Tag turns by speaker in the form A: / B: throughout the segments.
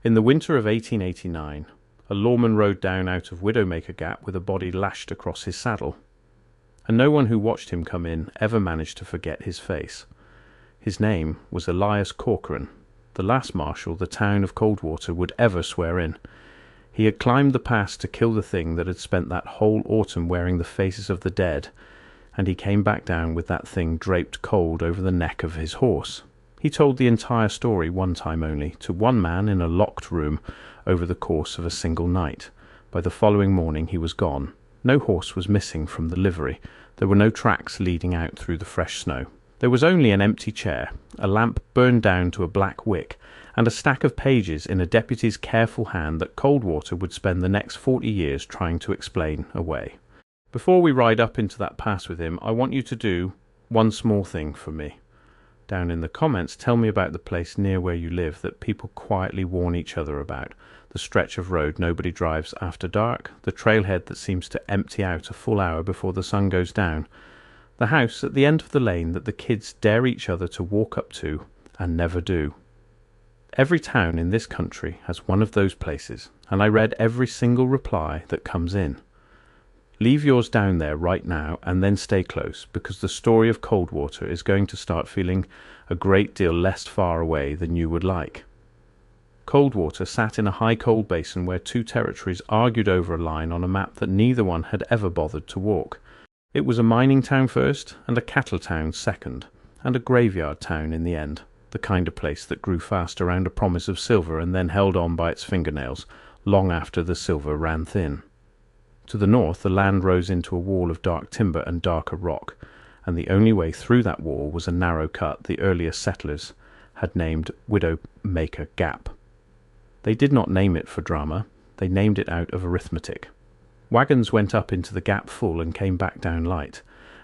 A: In the winter of 1889, a lawman rode down out of Widowmaker Gap with a body lashed across his saddle, and no one who watched him come in ever managed to forget his face. His name was Elias Corcoran, the last Marshal the town of Coldwater would ever swear in. He had climbed the pass to kill the thing that had spent that whole autumn wearing the faces of the dead, and he came back down with that thing draped cold over the neck of his horse. He told the entire story one time only, to one man in a locked room over the course of a single night. By the following morning he was gone. No horse was missing from the livery. There were no tracks leading out through the fresh snow. There was only an empty chair, a lamp burned down to a black wick, and a stack of pages in a deputy's careful hand that Coldwater would spend the next 40 years trying to explain away. Before we ride up into that pass with him, I want you to do one small thing for me. Down in the comments, tell me about the place near where you live that people quietly warn each other about, the stretch of road nobody drives after dark, the trailhead that seems to empty out a full hour before the sun goes down, the house at the end of the lane that the kids dare each other to walk up to and never do. Every town in this country has one of those places, and I read every single reply that comes in. Leave yours down there right now and then stay close, because the story of Coldwater is going to start feeling a great deal less far away than you would like. Coldwater sat in a high cold basin where two territories argued over a line on a map that neither one had ever bothered to walk. It was a mining town first, and a cattle town second, and a graveyard town in the end, the kind of place that grew fast around a promise of silver and then held on by its fingernails long after the silver ran thin. To the north, the land rose into a wall of dark timber and darker rock, and the only way through that wall was a narrow cut the earliest settlers had named Widowmaker Gap. They did not name it for drama, they named it out of arithmetic. Wagons went up into the gap full and came back down light,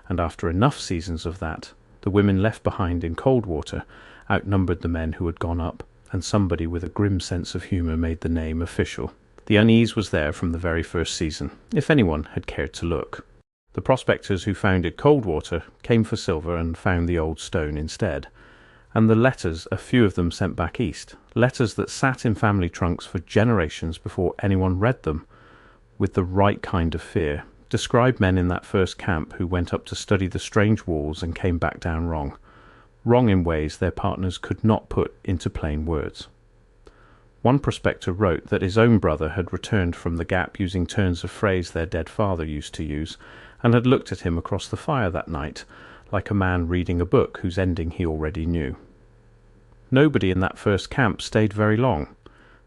A: and after enough seasons of that, the women left behind in Coldwater outnumbered the men who had gone up, and somebody with a grim sense of humour made the name official. The unease was there from the very first season, if anyone had cared to look. The prospectors who founded Coldwater came for silver and found the old stone instead, and the letters a few of them sent back east, letters that sat in family trunks for generations before anyone read them, with the right kind of fear, described men in that first camp who went up to study the strange walls and came back down wrong in ways their partners could not put into plain words. One prospector wrote that his own brother had returned from the gap using turns of phrase their dead father used to use, and had looked at him across the fire that night, like a man reading a book whose ending he already knew. Nobody in that first camp stayed very long.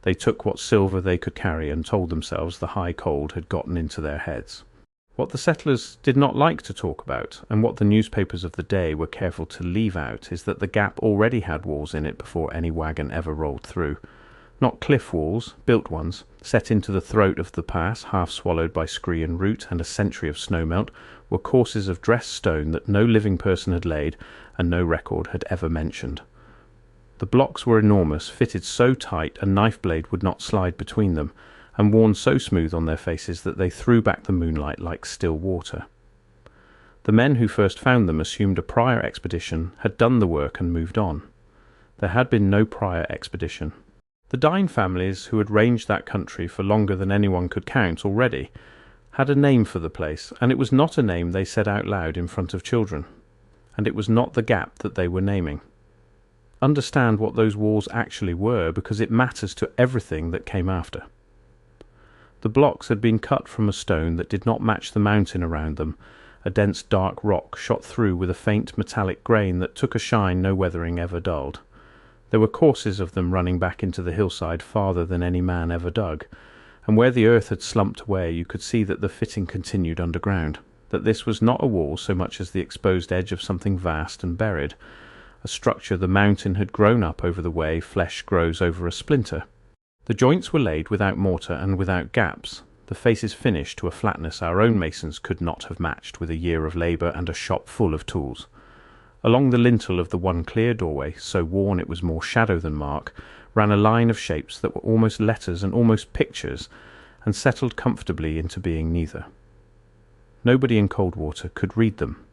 A: They took what silver they could carry and told themselves the high cold had gotten into their heads. What the settlers did not like to talk about, and what the newspapers of the day were careful to leave out, is that the gap already had walls in it before any wagon ever rolled through. Not cliff walls, built ones, set into the throat of the pass, half swallowed by scree and root and a century of snowmelt, were courses of dressed stone that no living person had laid and no record had ever mentioned. The blocks were enormous, fitted so tight a knife blade would not slide between them, and worn so smooth on their faces that they threw back the moonlight like still water. The men who first found them assumed a prior expedition had done the work and moved on. There had been no prior expedition. The Dine families, who had ranged that country for longer than anyone could count already, had a name for the place, and it was not a name they said out loud in front of children, and it was not the gap that they were naming. Understand what those walls actually were, because it matters to everything that came after. The blocks had been cut from a stone that did not match the mountain around them, a dense dark rock shot through with a faint metallic grain that took a shine no weathering ever dulled. There were courses of them running back into the hillside farther than any man ever dug, and where the earth had slumped away you could see that the fitting continued underground, that this was not a wall so much as the exposed edge of something vast and buried, a structure the mountain had grown up over the way flesh grows over a splinter. The joints were laid without mortar and without gaps, the faces finished to a flatness our own masons could not have matched with a year of labour and a shop full of tools. Along the lintel of the one clear doorway, so worn it was more shadow than mark, ran a line of shapes that were almost letters and almost pictures, and settled comfortably into being neither. Nobody in Coldwater could read them.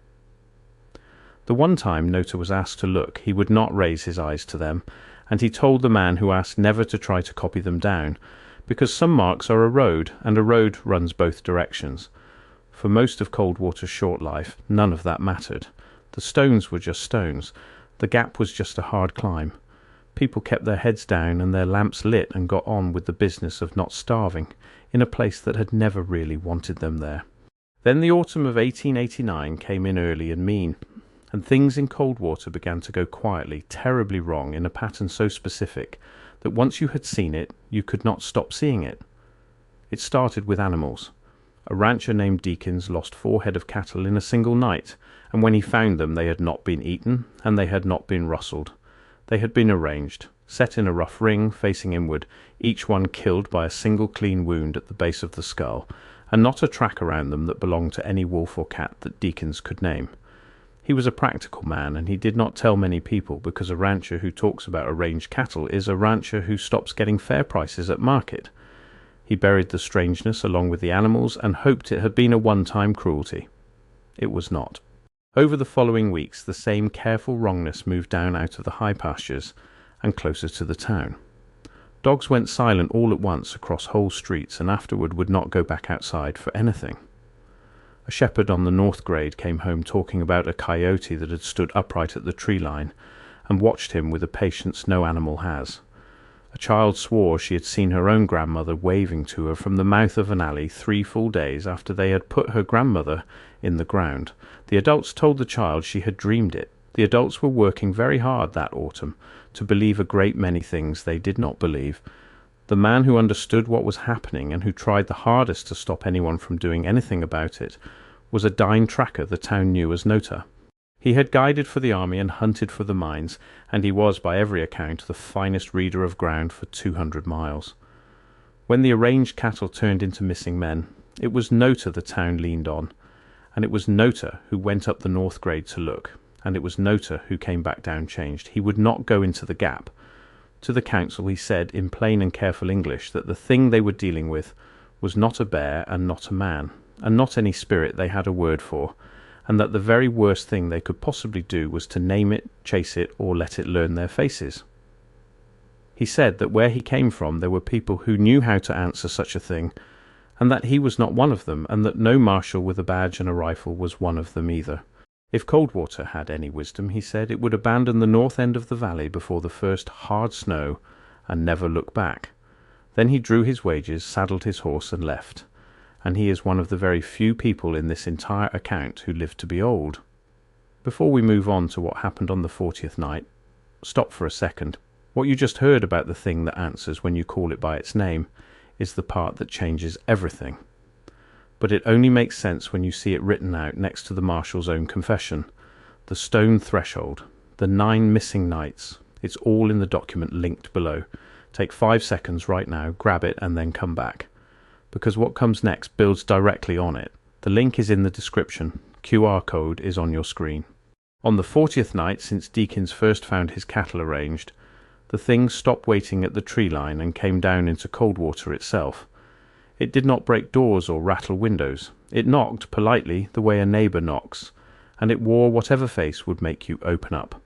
A: The one time Nota was asked to look, he would not raise his eyes to them, and he told the man who asked never to try to copy them down, because some marks are a road, and a road runs both directions. For most of Coldwater's short life, none of that mattered. The stones were just stones. The gap was just a hard climb. People kept their heads down and their lamps lit and got on with the business of not starving, in a place that had never really wanted them there. Then the autumn of 1889 came in early and mean, and things in Coldwater began to go quietly, terribly wrong in a pattern so specific that once you had seen it, you could not stop seeing it. It started with animals. A rancher named Deakins lost 4 head of cattle in a single night, and when he found them they had not been eaten, and they had not been rustled. They had been arranged, set in a rough ring, facing inward, each one killed by a single clean wound at the base of the skull, and not a track around them that belonged to any wolf or cat that Deakins could name. He was a practical man, and he did not tell many people, because a rancher who talks about arranged cattle is a rancher who stops getting fair prices at market. He buried the strangeness along with the animals and hoped it had been a one-time cruelty. It was not. Over the following weeks, the same careful wrongness moved down out of the high pastures and closer to the town. Dogs went silent all at once across whole streets, and afterward would not go back outside for anything. A shepherd on the north grade came home talking about a coyote that had stood upright at the tree line and watched him with a patience no animal has. A child swore she had seen her own grandmother waving to her from the mouth of an alley 3 full days after they had put her grandmother in the ground. The adults told the child she had dreamed it. The adults were working very hard that autumn to believe a great many things they did not believe. The man who understood what was happening and who tried the hardest to stop anyone from doing anything about it was a dine tracker the town knew as Nota. He had guided for the army and hunted for the mines, and he was, by every account, the finest reader of ground for 200 miles. When the arranged cattle turned into missing men, it was Nota the town leaned on, and it was Nota who went up the north grade to look, and it was Nota who came back down changed. He would not go into the gap. To the council he said in plain and careful English that the thing they were dealing with was not a bear and not a man, and not any spirit they had a word for, and that the very worst thing they could possibly do was to name it, chase it, or let it learn their faces. He said that where he came from there were people who knew how to answer such a thing, and that he was not one of them, and that no marshal with a badge and a rifle was one of them either. If Coldwater had any wisdom, he said, it would abandon the north end of the valley before the first hard snow and never look back. Then he drew his wages, saddled his horse, and left. And he is one of the very few people in this entire account who lived to be old. Before we move on to what happened on the 40th night, stop for a second. What you just heard about the thing that answers when you call it by its name is the part that changes everything. But it only makes sense when you see it written out next to the Marshal's own confession. The stone threshold, the 9 missing nights, it's all in the document linked below. Take 5 seconds right now, grab it, and then come back, because what comes next builds directly on it. The link is in the description. QR code is on your screen. On the 40th night since Deakins first found his cattle arranged, the thing stopped waiting at the tree line and came down into Coldwater itself. It did not break doors or rattle windows. It knocked politely the way a neighbour knocks, and it wore whatever face would make you open up.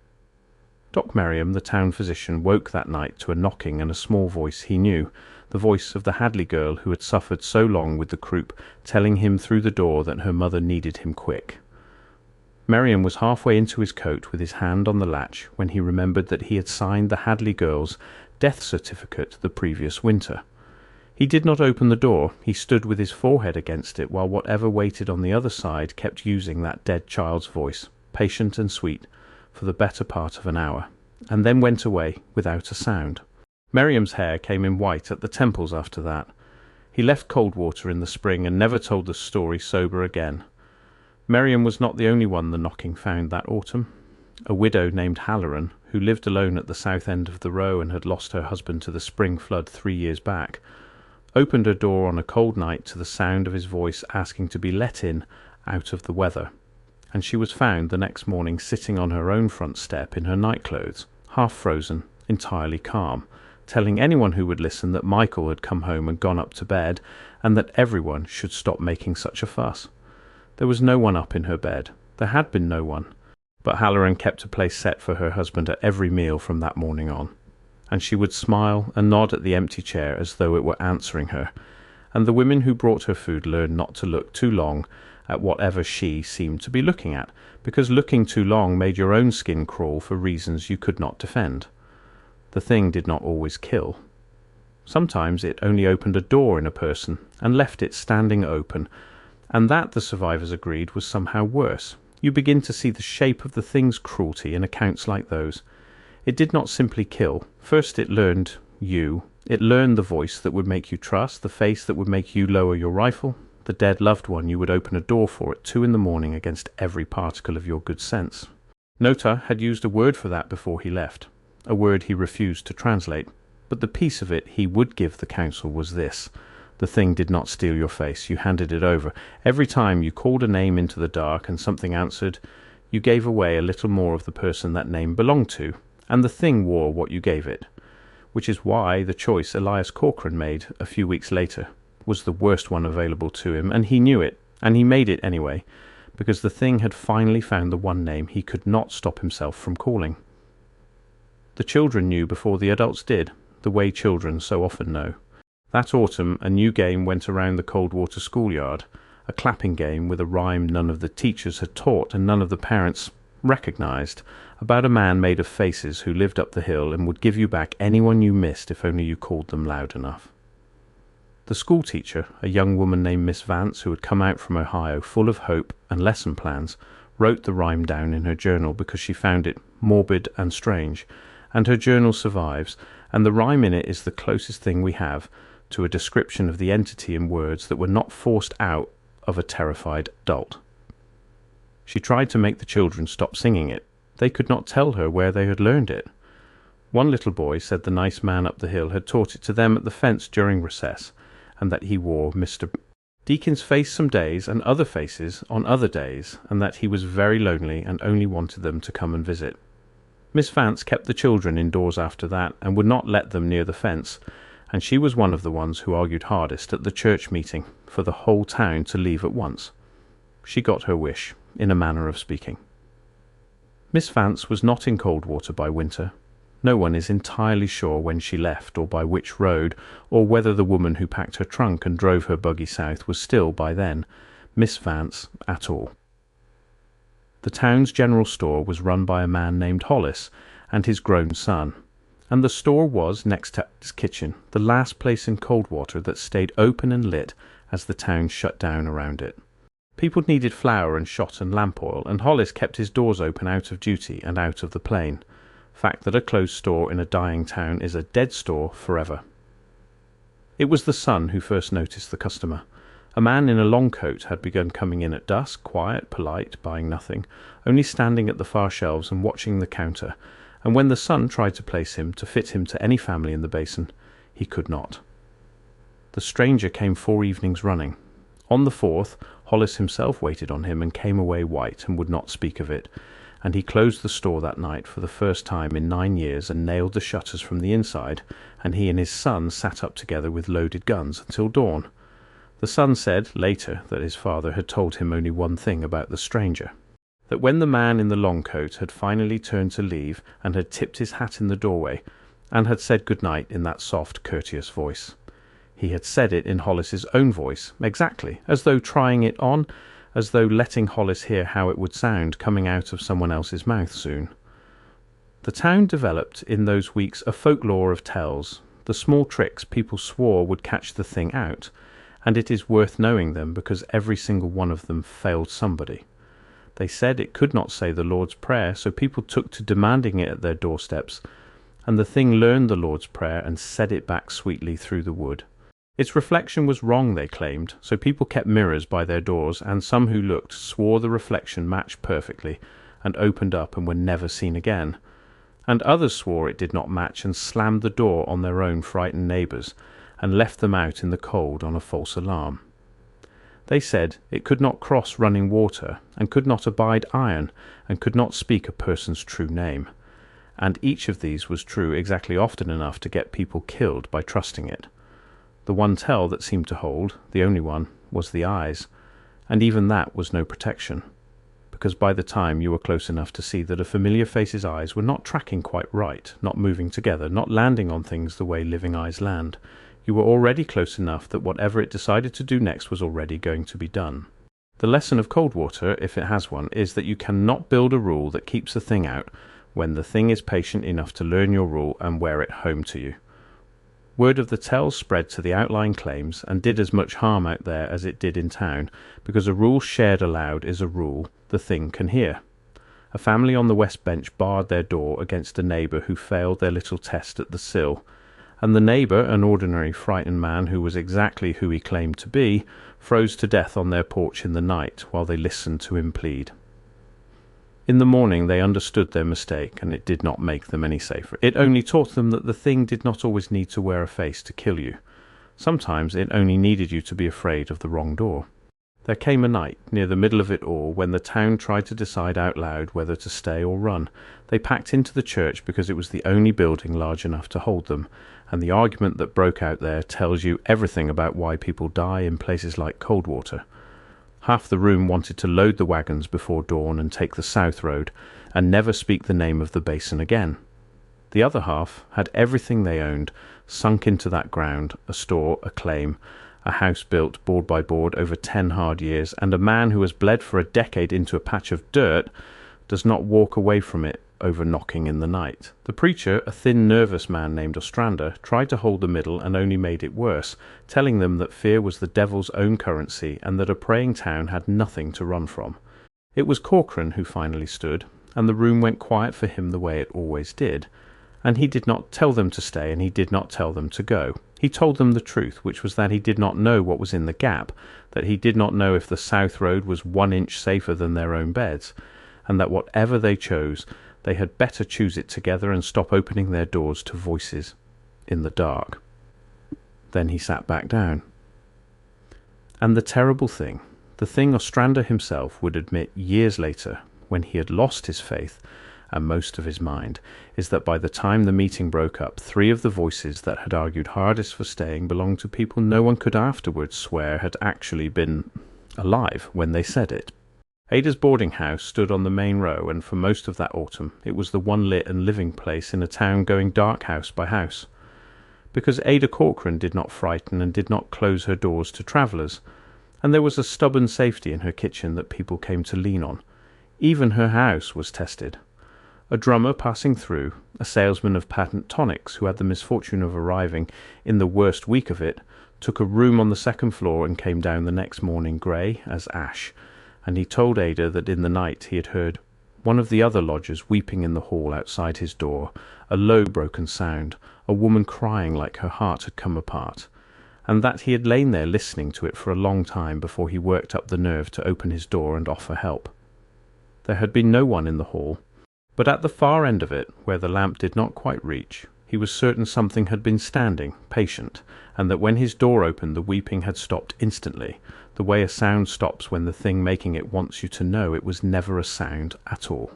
A: Doc Merriam, the town physician, woke that night to a knocking and a small voice he knew, the voice of the Hadley girl who had suffered so long with the croup, telling him through the door that her mother needed him quick. Merriam was halfway into his coat with his hand on the latch when he remembered that he had signed the Hadley girl's death certificate the previous winter. He did not open the door. He stood with his forehead against it while whatever waited on the other side kept using that dead child's voice, patient and sweet, for the better part of an hour, and then went away without a sound. Merriam's hair came in white at the temples after that. He left Coldwater in the spring and never told the story sober again. Merriam was not the only one the knocking found that autumn. A widow named Halloran, who lived alone at the south end of the row and had lost her husband to the spring flood 3 years back, opened her door on a cold night to the sound of his voice asking to be let in out of the weather, and she was found the next morning sitting on her own front step in her nightclothes, half frozen, entirely calm, telling anyone who would listen that Michael had come home and gone up to bed, and that everyone should stop making such a fuss. There was no one up in her bed. There had been no one, but Halloran kept a place set for her husband at every meal from that morning on. and she would smile and nod at the empty chair as though it were answering her, and the women who brought her food learned not to look too long at whatever she seemed to be looking at, because looking too long made your own skin crawl for reasons you could not defend. The thing did not always kill. Sometimes it only opened a door in a person and left it standing open, and that, the survivors agreed, was somehow worse. You begin to see the shape of the thing's cruelty in accounts like those. It did not simply kill. First it learned you. It learned the voice that would make you trust, the face that would make you lower your rifle, the dead loved one you would open a door for at 2 a.m. against every particle of your good sense. Nota had used a word for that before he left, a word he refused to translate, but the piece of it he would give the council was this: the thing did not steal your face, you handed it over. Every time you called a name into the dark and something answered, you gave away a little more of the person that name belonged to, and the thing wore what you gave it, which is why the choice Elias Corcoran made a few weeks later was the worst one available to him, and he knew it, and he made it anyway, because the thing had finally found the one name he could not stop himself from calling. The children knew before the adults did, the way children so often know. That autumn a new game went around the Coldwater schoolyard, a clapping game with a rhyme none of the teachers had taught and none of the parents recognized, about a man made of faces who lived up the hill and would give you back anyone you missed if only you called them loud enough. The school teacher, a young woman named Miss Vance, who had come out from Ohio full of hope and lesson plans, wrote the rhyme down in her journal because she found it morbid and strange, and her journal survives, and the rhyme in it is the closest thing we have to a description of the entity in words that were not forced out of a terrified adult. She tried to make the children stop singing it. They could not tell her where they had learned it. One little boy said the nice man up the hill had taught it to them at the fence during recess, and that he wore Mr. Deacon's face some days and other faces on other days, and that he was very lonely and only wanted them to come and visit. Miss Vance kept the children indoors after that and would not let them near the fence, and she was one of the ones who argued hardest at the church meeting for the whole town to leave at once. She got her wish, in a manner of speaking. Miss Vance was not in Coldwater by winter. No one is entirely sure when she left, or by which road, or whether the woman who packed her trunk and drove her buggy south was still, by then, Miss Vance at all. The town's general store was run by a man named Hollis and his grown son, and the store was, next to his kitchen, the last place in Coldwater that stayed open and lit as the town shut down around it. People needed flour and shot and lamp oil, and Hollis kept his doors open out of duty and out of the plain. Fact that a closed store in a dying town is a dead store forever. It was the son who first noticed the customer. A man in a long coat had begun coming in at dusk, quiet, polite, buying nothing, only standing at the far shelves and watching the counter, and when the son tried to place him to fit him to any family in the basin, he could not. The stranger came 4 evenings running. On the 4th, Hollis himself waited on him and came away white and would not speak of it, and he closed the store that night for the first time in 9 years and nailed the shutters from the inside, and he and his son sat up together with loaded guns until dawn. The son said later that his father had told him only one thing about the stranger, that when the man in the long coat had finally turned to leave and had tipped his hat in the doorway and had said good night in that soft, courteous voice, he had said it in Hollis's own voice, exactly, as though trying it on, as though letting Hollis hear how it would sound coming out of someone else's mouth soon. The town developed in those weeks a folklore of tells, the small tricks people swore would catch the thing out, and it is worth knowing them because every single one of them failed somebody. They said it could not say the Lord's Prayer, so people took to demanding it at their doorsteps, and the thing learned the Lord's Prayer and said it back sweetly through the wood. Its reflection was wrong, they claimed, so people kept mirrors by their doors, and some who looked swore the reflection matched perfectly and opened up and were never seen again, and others swore it did not match and slammed the door on their own frightened neighbours and left them out in the cold on a false alarm. They said it could not cross running water and could not abide iron and could not speak a person's true name, and each of these was true exactly often enough to get people killed by trusting it. The one tell that seemed to hold, the only one, was the eyes, and even that was no protection, because by the time you were close enough to see that a familiar face's eyes were not tracking quite right, not moving together, not landing on things the way living eyes land, you were already close enough that whatever it decided to do next was already going to be done. The lesson of cold water, if it has one, is that you cannot build a rule that keeps the thing out when the thing is patient enough to learn your rule and wear it home to you. Word of the tell spread to the outlying claims and did as much harm out there as it did in town, because a rule shared aloud is a rule the thing can hear. A family on the West Bench barred their door against a neighbour who failed their little test at the sill, and the neighbour, an ordinary frightened man who was exactly who he claimed to be, froze to death on their porch in the night while they listened to him plead. In the morning they understood their mistake, and it did not make them any safer. It only taught them that the thing did not always need to wear a face to kill you. Sometimes it only needed you to be afraid of the wrong door. There came a night, near the middle of it all, when the town tried to decide out loud whether to stay or run. They packed into the church because it was the only building large enough to hold them, and the argument that broke out there tells you everything about why people die in places like Coldwater. Half the room wanted to load the wagons before dawn and take the south road, and never speak the name of the basin again. The other half had everything they owned sunk into that ground, a store, a claim, a house built board by board over 10 hard years, and a man who has bled for a decade into a patch of dirt does not walk away from it over knocking in the night. The preacher, a thin, nervous man named Ostrander, tried to hold the middle and only made it worse, telling them that fear was the devil's own currency and that a praying town had nothing to run from. It was Corcoran who finally stood, and the room went quiet for him the way it always did. And he did not tell them to stay, and he did not tell them to go. He told them the truth, which was that he did not know what was in the gap, that he did not know if the south road was 1 inch safer than their own beds, and that whatever they chose, they had better choose it together and stop opening their doors to voices in the dark. Then he sat back down. And the terrible thing, the thing Ostrander himself would admit years later, when he had lost his faith and most of his mind, is that by the time the meeting broke up, 3 of the voices that had argued hardest for staying belonged to people no one could afterwards swear had actually been alive when they said it. Ada's boarding house stood on the main row, and for most of that autumn it was the one lit and living place in a town going dark house by house. Because Ada Corcoran did not frighten and did not close her doors to travellers, and there was a stubborn safety in her kitchen that people came to lean on. Even her house was tested. A drummer passing through, a salesman of patent tonics who had the misfortune of arriving in the worst week of it, took a room on the 2nd floor and came down the next morning grey as ash, and he told Ada that in the night he had heard one of the other lodgers weeping in the hall outside his door, a low broken sound, a woman crying like her heart had come apart, and that he had lain there listening to it for a long time before he worked up the nerve to open his door and offer help. There had been no one in the hall, but at the far end of it, where the lamp did not quite reach, he was certain something had been standing, patient, and that when his door opened the weeping had stopped instantly, the way a sound stops when the thing making it wants you to know it was never a sound at all.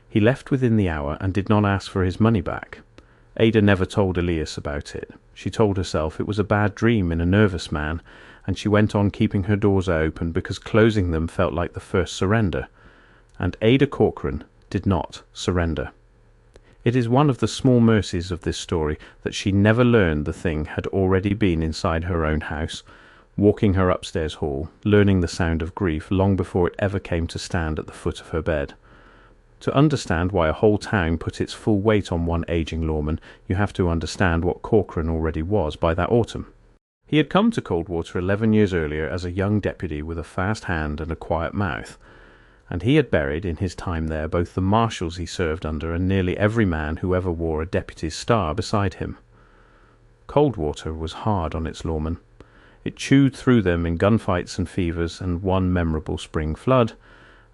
A: He left within the hour and did not ask for his money back. Ada never told Elias about it. She told herself it was a bad dream in a nervous man, and she went on keeping her doors open because closing them felt like the first surrender. And Ada Corcoran did not surrender. It is one of the small mercies of this story that she never learned the thing had already been inside her own house, walking her upstairs hall, learning the sound of grief long before it ever came to stand at the foot of her bed. To understand why a whole town put its full weight on one ageing lawman, you have to understand what Corcoran already was by that autumn. He had come to Coldwater 11 years earlier as a young deputy with a fast hand and a quiet mouth, and he had buried in his time there both the marshals he served under and nearly every man who ever wore a deputy's star beside him. Coldwater was hard on its lawmen. It chewed through them in gunfights and fevers and one memorable spring flood,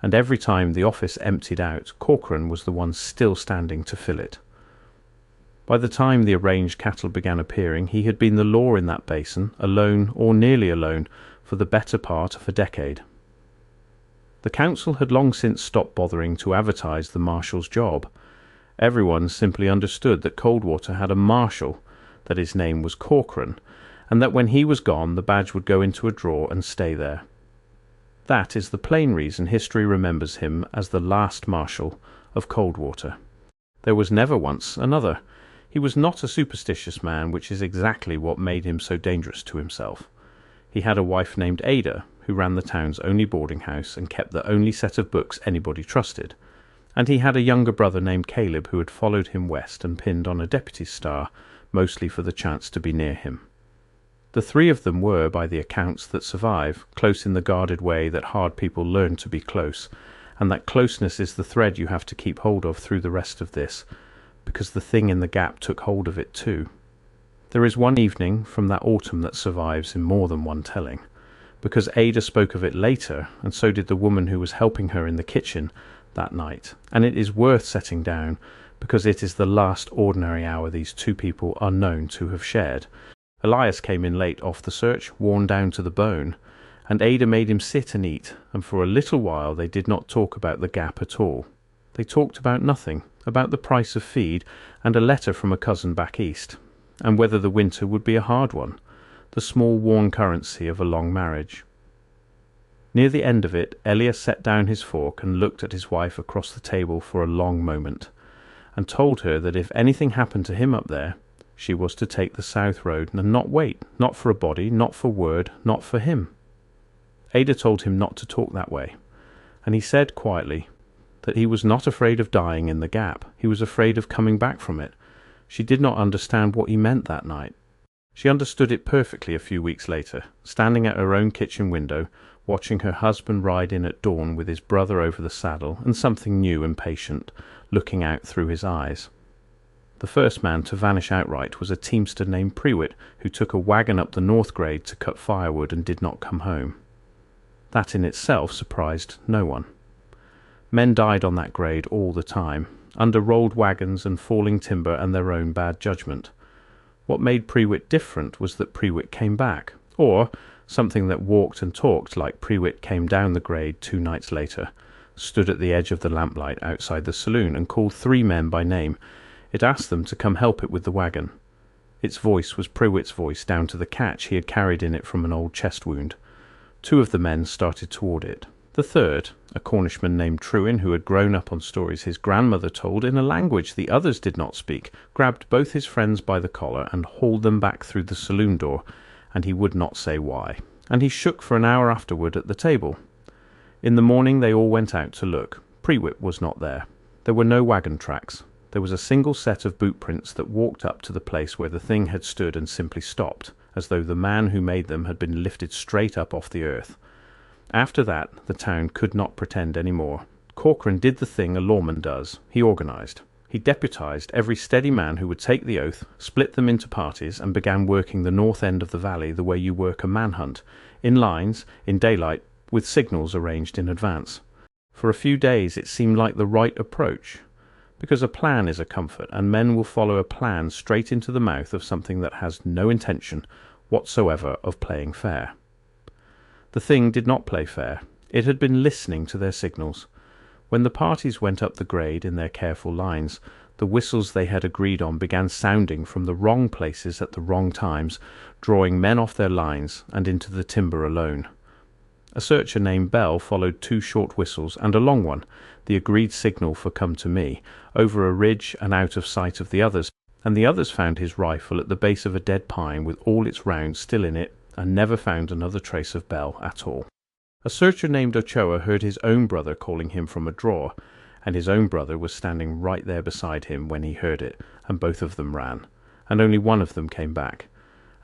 A: and every time the office emptied out, Corcoran was the one still standing to fill it. By the time the arranged cattle began appearing, he had been the law in that basin, alone or nearly alone, for the better part of a decade. The council had long since stopped bothering to advertise the marshal's job. Everyone simply understood that Coldwater had a marshal, that his name was Corcoran, and that when he was gone the badge would go into a drawer and stay there. That is the plain reason history remembers him as the last Marshal of Coldwater. There was never once another. He was not a superstitious man, which is exactly what made him so dangerous to himself. He had a wife named Ada, who ran the town's only boarding house and kept the only set of books anybody trusted. And he had a younger brother named Caleb, who had followed him west and pinned on a deputy's star, mostly for the chance to be near him. The three of them were, by the accounts that survive, close in the guarded way that hard people learn to be close, and that closeness is the thread you have to keep hold of through the rest of this, because the thing in the gap took hold of it too. There is one evening from that autumn that survives in more than one telling, because Ada spoke of it later, and so did the woman who was helping her in the kitchen that night, and it is worth setting down, because it is the last ordinary hour these two people are known to have shared. Elias came in late off the search, worn down to the bone, and Ada made him sit and eat, and for a little while they did not talk about the gap at all. They talked about nothing, about the price of feed, and a letter from a cousin back east, and whether the winter would be a hard one, the small worn currency of a long marriage. Near the end of it, Elias set down his fork and looked at his wife across the table for a long moment, and told her that if anything happened to him up there, she was to take the south road and not wait, not for a body, not for word, not for him. Ada told him not to talk that way, and he said quietly that he was not afraid of dying in the gap, he was afraid of coming back from it. She did not understand what he meant that night. She understood it perfectly a few weeks later, standing at her own kitchen window, watching her husband ride in at dawn with his brother over the saddle, and something new and patient looking out through his eyes. The first man to vanish outright was a teamster named Prewitt, who took a wagon up the north grade to cut firewood and did not come home. That in itself surprised no one. Men died on that grade all the time, under rolled wagons and falling timber and their own bad judgment. What made Prewitt different was that Prewitt came back, or something that walked and talked like Prewitt came down the grade 2 nights later, stood at the edge of the lamplight outside the saloon and called 3 men by name. It asked them to come help it with the wagon. Its voice was Prewitt's voice down to the catch he had carried in it from an old chest wound. 2 of the men started toward it. The third, a Cornishman named Trewin, who had grown up on stories his grandmother told in a language the others did not speak, grabbed both his friends by the collar and hauled them back through the saloon door, and he would not say why. And he shook for an hour afterward at the table. In the morning they all went out to look. Prewitt was not there. There were no wagon tracks. There was a single set of boot prints that walked up to the place where the thing had stood and simply stopped, as though the man who made them had been lifted straight up off the earth. After that, the town could not pretend any more. Corcoran did the thing a lawman does. He organized. He deputized every steady man who would take the oath, split them into parties, and began working the north end of the valley the way you work a manhunt, in lines, in daylight, with signals arranged in advance. For a few days it seemed like the right approach, because a plan is a comfort, and men will follow a plan straight into the mouth of something that has no intention whatsoever of playing fair. The thing did not play fair. It had been listening to their signals. When the parties went up the grade in their careful lines, the whistles they had agreed on began sounding from the wrong places at the wrong times, drawing men off their lines and into the timber alone. A searcher named Bell followed 2 short whistles and a long one, the agreed signal for come to me, over a ridge and out of sight of the others, and the others found his rifle at the base of a dead pine with all its rounds still in it, and never found another trace of Bell at all. A searcher named Ochoa heard his own brother calling him from a drawer, and his own brother was standing right there beside him when he heard it, and both of them ran, and only one of them came back,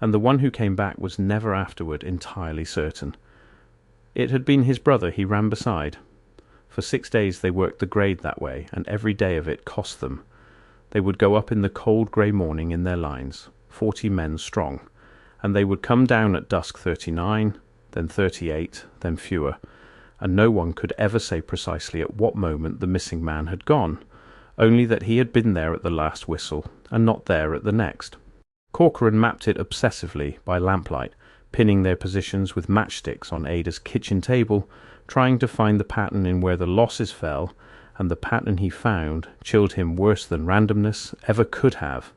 A: and the one who came back was never afterward entirely certain. It had been his brother he ran beside. For 6 days they worked the grade that way, and every day of it cost them. They would go up in the cold grey morning in their lines, 40 men strong, and they would come down at dusk 39, then 38, then fewer, and no one could ever say precisely at what moment the missing man had gone, only that he had been there at the last whistle, and not there at the next. Corcoran mapped it obsessively by lamplight, pinning their positions with matchsticks on Ada's kitchen table, trying to find the pattern in where the losses fell, and the pattern he found chilled him worse than randomness ever could have.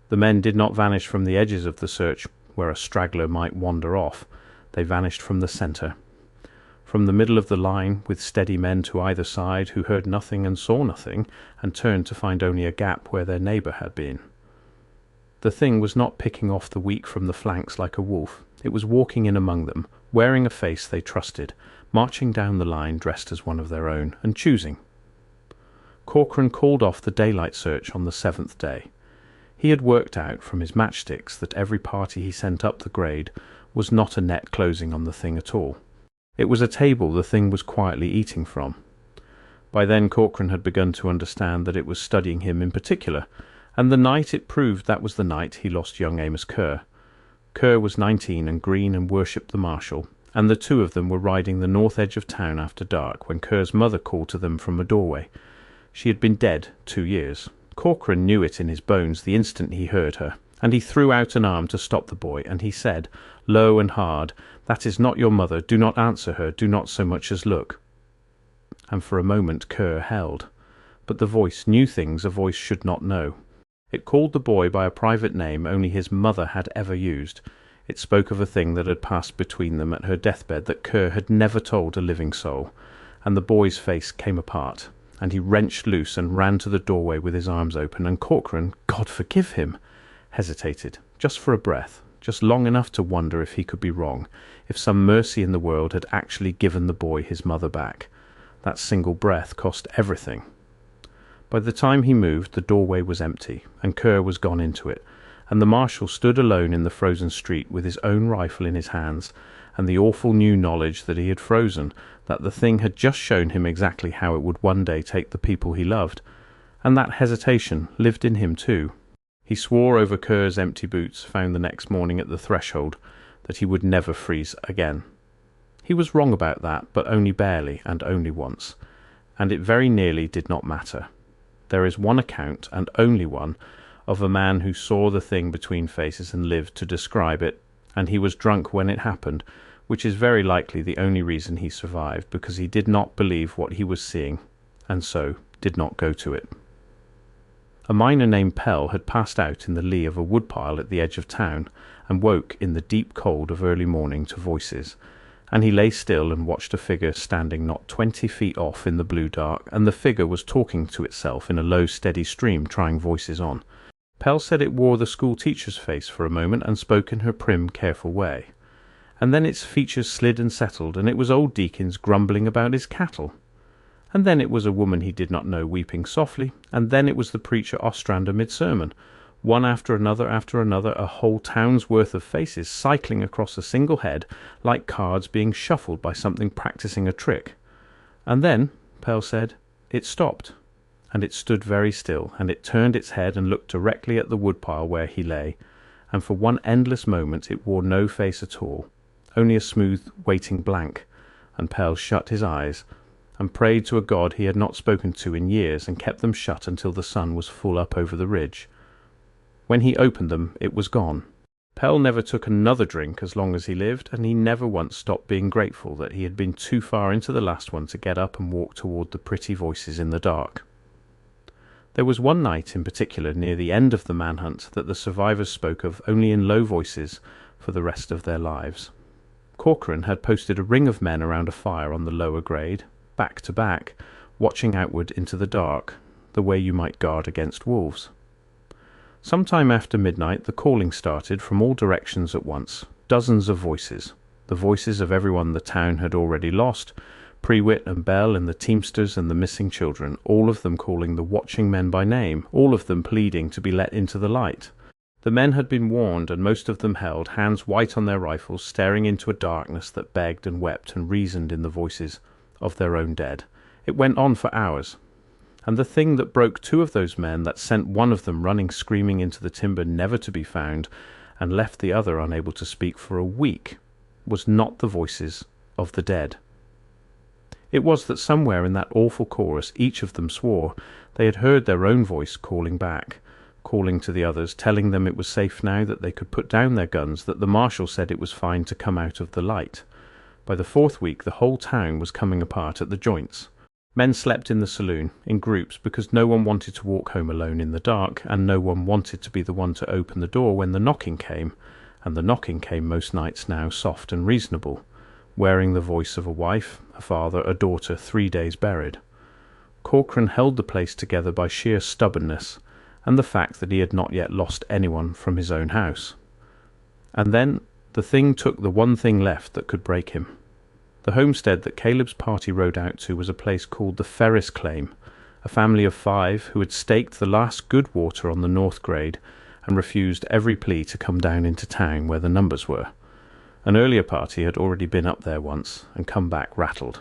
A: The men did not vanish from the edges of the search where a straggler might wander off. They vanished from the centre. from the middle of the line, with steady men to either side who heard nothing and saw nothing, and turned to find only a gap where their neighbour had been. The thing was not picking off the weak from the flanks like a wolf. It was walking in among them, wearing a face they trusted, marching down the line dressed as one of their own, and choosing. Corcoran called off the daylight search on the 7th day. He had worked out from his matchsticks that every party he sent up the grade was not a net closing on the thing at all. It was a table the thing was quietly eating from. By then Corcoran had begun to understand that it was studying him in particular, and the night it proved that was the night he lost young Amos Kerr. Kerr was 19 and green and worshipped the Marshal, and the two of them were riding the north edge of town after dark when Kerr's mother called to them from a doorway. She had been dead 2 years. Corcoran knew it in his bones the instant he heard her, and he threw out an arm to stop the boy, and he said, low and hard, "That is not your mother. Do not answer her. Do not so much as look." And for a moment Kerr held. But the voice knew things a voice should not know. It called the boy by a private name only his mother had ever used. It spoke of a thing that had passed between them at her deathbed that Kerr had never told a living soul. And the boy's face came apart, and he wrenched loose and ran to the doorway with his arms open, and Corcoran, God forgive him, hesitated, just for a breath, just long enough to wonder if he could be wrong, if some mercy in the world had actually given the boy his mother back. That single breath cost everything. By the time he moved, the doorway was empty, and Kerr was gone into it, and the Marshal stood alone in the frozen street with his own rifle in his hands, and the awful new knowledge that he had frozen, that the thing had just shown him exactly how it would one day take the people he loved, and that hesitation lived in him too. He swore over Kerr's empty boots, found the next morning at the threshold, that he would never freeze again. He was wrong about that, but only barely, and only once, and it very nearly did not matter. There is one account, and only one, of a man who saw the thing between faces and lived to describe it, and he was drunk when it happened, which is very likely the only reason he survived, because he did not believe what he was seeing, and so did not go to it. A miner named Pell had passed out in the lee of a woodpile at the edge of town, and woke in the deep cold of early morning to voices, and he lay still and watched a figure standing not 20 feet off in the blue dark, and the figure was talking to itself in a low steady stream, trying voices on. Pell said it wore the school teacher's face for a moment and spoke in her prim, careful way. And then its features slid and settled, and it was old Deakins grumbling about his cattle. And then it was a woman he did not know weeping softly, and then it was the preacher Ostrander mid-sermon, one after another, a whole town's worth of faces cycling across a single head like cards being shuffled by something practising a trick. And then, Pell said, it stopped, and it stood very still, and it turned its head and looked directly at the woodpile where he lay, and for one endless moment it wore no face at all, only a smooth waiting blank, and Pell shut his eyes and prayed to a God he had not spoken to in years, and kept them shut until the sun was full up over the ridge. When he opened them, it was gone. Pell never took another drink as long as he lived, and he never once stopped being grateful that he had been too far into the last one to get up and walk toward the pretty voices in the dark. There was one night in particular near the end of the manhunt that the survivors spoke of only in low voices for the rest of their lives. Corcoran had posted a ring of men around a fire on the lower grade, back to back, watching outward into the dark, the way you might guard against wolves. Some time after midnight the calling started from all directions at once, dozens of voices, the voices of everyone the town had already lost, Prewitt and Bell and the teamsters and the missing children, all of them calling the watching men by name, all of them pleading to be let into the light. The men had been warned, and most of them held, hands white on their rifles, staring into a darkness that begged and wept and reasoned in the voices of their own dead. It went on for hours. And the thing that broke two of those men, that sent one of them running screaming into the timber never to be found, and left the other unable to speak for a week, was not the voices of the dead. It was that somewhere in that awful chorus each of them swore they had heard their own voice calling back, calling to the others, telling them it was safe now, that they could put down their guns, that the Marshal said it was fine to come out of the light. By the 4th week the whole town was coming apart at the joints. Men slept in the saloon, in groups, because no one wanted to walk home alone in the dark, and no one wanted to be the one to open the door when the knocking came, and the knocking came most nights now soft and reasonable. wearing the voice of a wife, a father, a daughter, 3 days buried. Corcoran held the place together by sheer stubbornness and the fact that he had not yet lost anyone from his own house. And then the thing took the one thing left that could break him. The homestead that Caleb's party rode out to was a place called the Ferris Claim, a family of 5 who had staked the last good water on the North Grade and refused every plea to come down into town where the numbers were. An earlier party had already been up there once and come back rattled.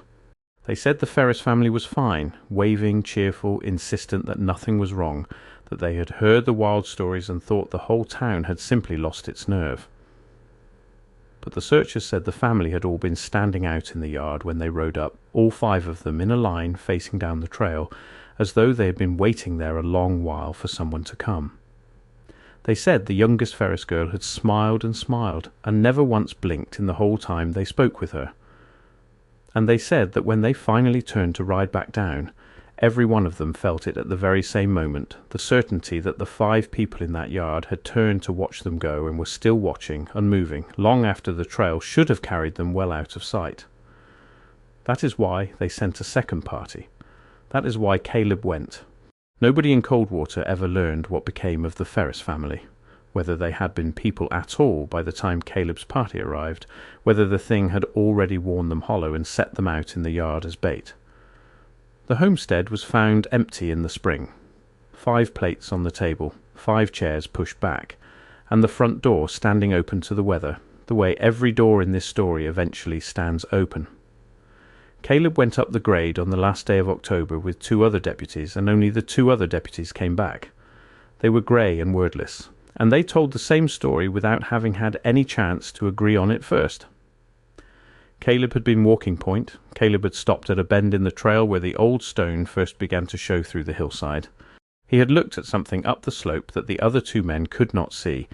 A: They said the Ferris family was fine, waving, cheerful, insistent that nothing was wrong, that they had heard the wild stories and thought the whole town had simply lost its nerve. But the searchers said the family had all been standing out in the yard when they rode up, all 5 of them in a line facing down the trail, as though they had been waiting there a long while for someone to come. They said the youngest Ferris girl had smiled and never once blinked in the whole time they spoke with her. And they said that when they finally turned to ride back down, every one of them felt it at the very same moment, the certainty that the 5 people in that yard had turned to watch them go and were still watching, unmoving, long after the trail should have carried them well out of sight. That is why they sent a second party. That is why Caleb went. Nobody in Coldwater ever learned what became of the Ferris family, whether they had been people at all by the time Caleb's party arrived, whether the thing had already worn them hollow and set them out in the yard as bait. The homestead was found empty in the spring. 5 plates on the table, 5 chairs pushed back, and the front door standing open to the weather, the way every door in this story eventually stands open. Caleb went up the grade on the last day of October with 2 other deputies, and only the 2 other deputies came back. They were grey and wordless, and they told the same story without having had any chance to agree on it first. Caleb had been walking point. Caleb had stopped at a bend in the trail where the old stone first began to show through the hillside. He had looked at something up the slope that the other 2 men could not see,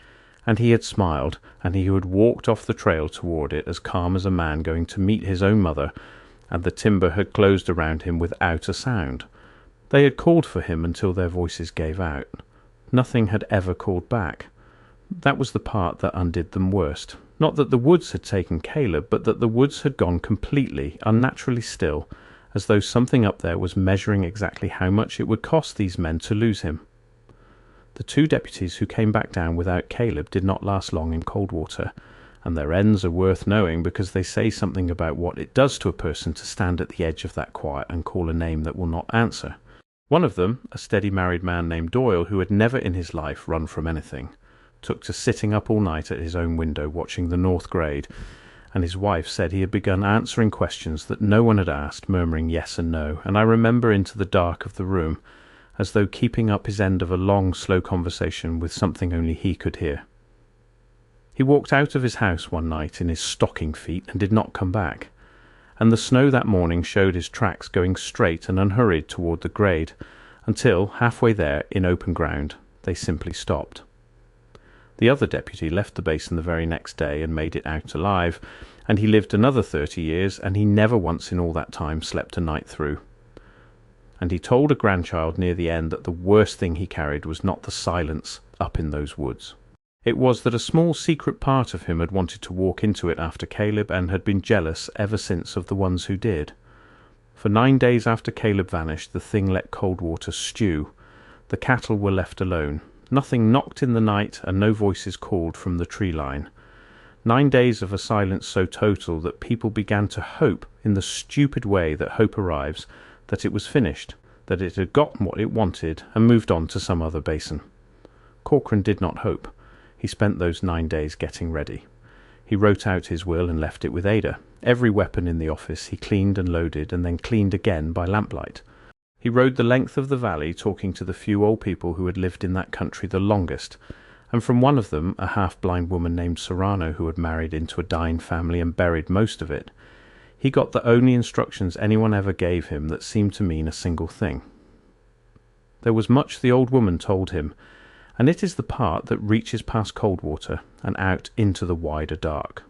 A: and he had smiled, and he had walked off the trail toward it as calm as a man going to meet his own mother, and the timber had closed around him without a sound. They had called for him until their voices gave out. Nothing had ever called back. That was the part that undid them worst. Not that the woods had taken Caleb, but that the woods had gone completely, unnaturally still, as though something up there was measuring exactly how much it would cost these men to lose him. The 2 deputies who came back down without Caleb did not last long in Coldwater, and their ends are worth knowing because they say something about what it does to a person to stand at the edge of that quiet and call a name that will not answer. One of them, a steady married man named Doyle, who had never in his life run from anything, took to sitting up all night at his own window watching the North Grade, and his wife said he had begun answering questions that no one had asked, murmuring yes and no, and I remember into the dark of the room, as though keeping up his end of a long, slow conversation with something only he could hear. He walked out of his house one night in his stocking feet and did not come back, and the snow that morning showed his tracks going straight and unhurried toward the grade, until, halfway there, in open ground, they simply stopped. The other deputy left the basin the very next day and made it out alive, and he lived another 30 years, and he never once in all that time slept a night through. And he told a grandchild near the end that the worst thing he carried was not the silence up in those woods. It was that a small secret part of him had wanted to walk into it after Caleb and had been jealous ever since of the ones who did. For 9 days after Caleb vanished, the thing let Coldwater stew. The cattle were left alone. Nothing knocked in the night, and no voices called from the tree line. 9 days of a silence so total that people began to hope, in the stupid way that hope arrives, that it was finished, that it had gotten what it wanted, and moved on to some other basin. Corcoran did not hope. He spent those 9 days getting ready. He wrote out his will and left it with Ada. Every weapon in the office he cleaned and loaded, and then cleaned again by lamplight. He rode the length of the valley talking to the few old people who had lived in that country the longest, and from one of them, a half-blind woman named Serrano who had married into a dying family and buried most of it, he got the only instructions anyone ever gave him that seemed to mean a single thing. There was much the old woman told him, and it is the part that reaches past Coldwater and out into the wider dark.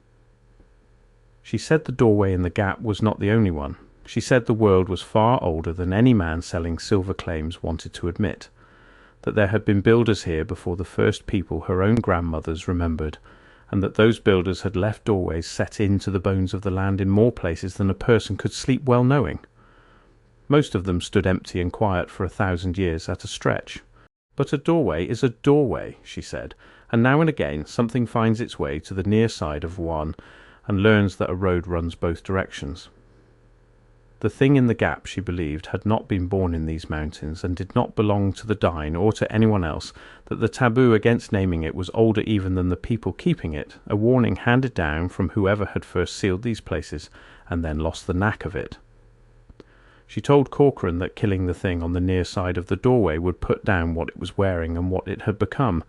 A: She said the doorway in the gap was not the only one. She said the world was far older than any man selling silver claims wanted to admit, that there had been builders here before the first people her own grandmothers remembered, and that those builders had left doorways set into the bones of the land in more places than a person could sleep well knowing. Most of them stood empty and quiet for 1,000 years at a stretch. But a doorway is a doorway, she said, and now and again something finds its way to the near side of one and learns that a road runs both directions. The thing in the gap, she believed, had not been born in these mountains and did not belong to the Dine or to anyone else, that the taboo against naming it was older even than the people keeping it, a warning handed down from whoever had first sealed these places and then lost the knack of it. She told Corcoran that killing the thing on the near side of the doorway would put down what it was wearing and what it had become,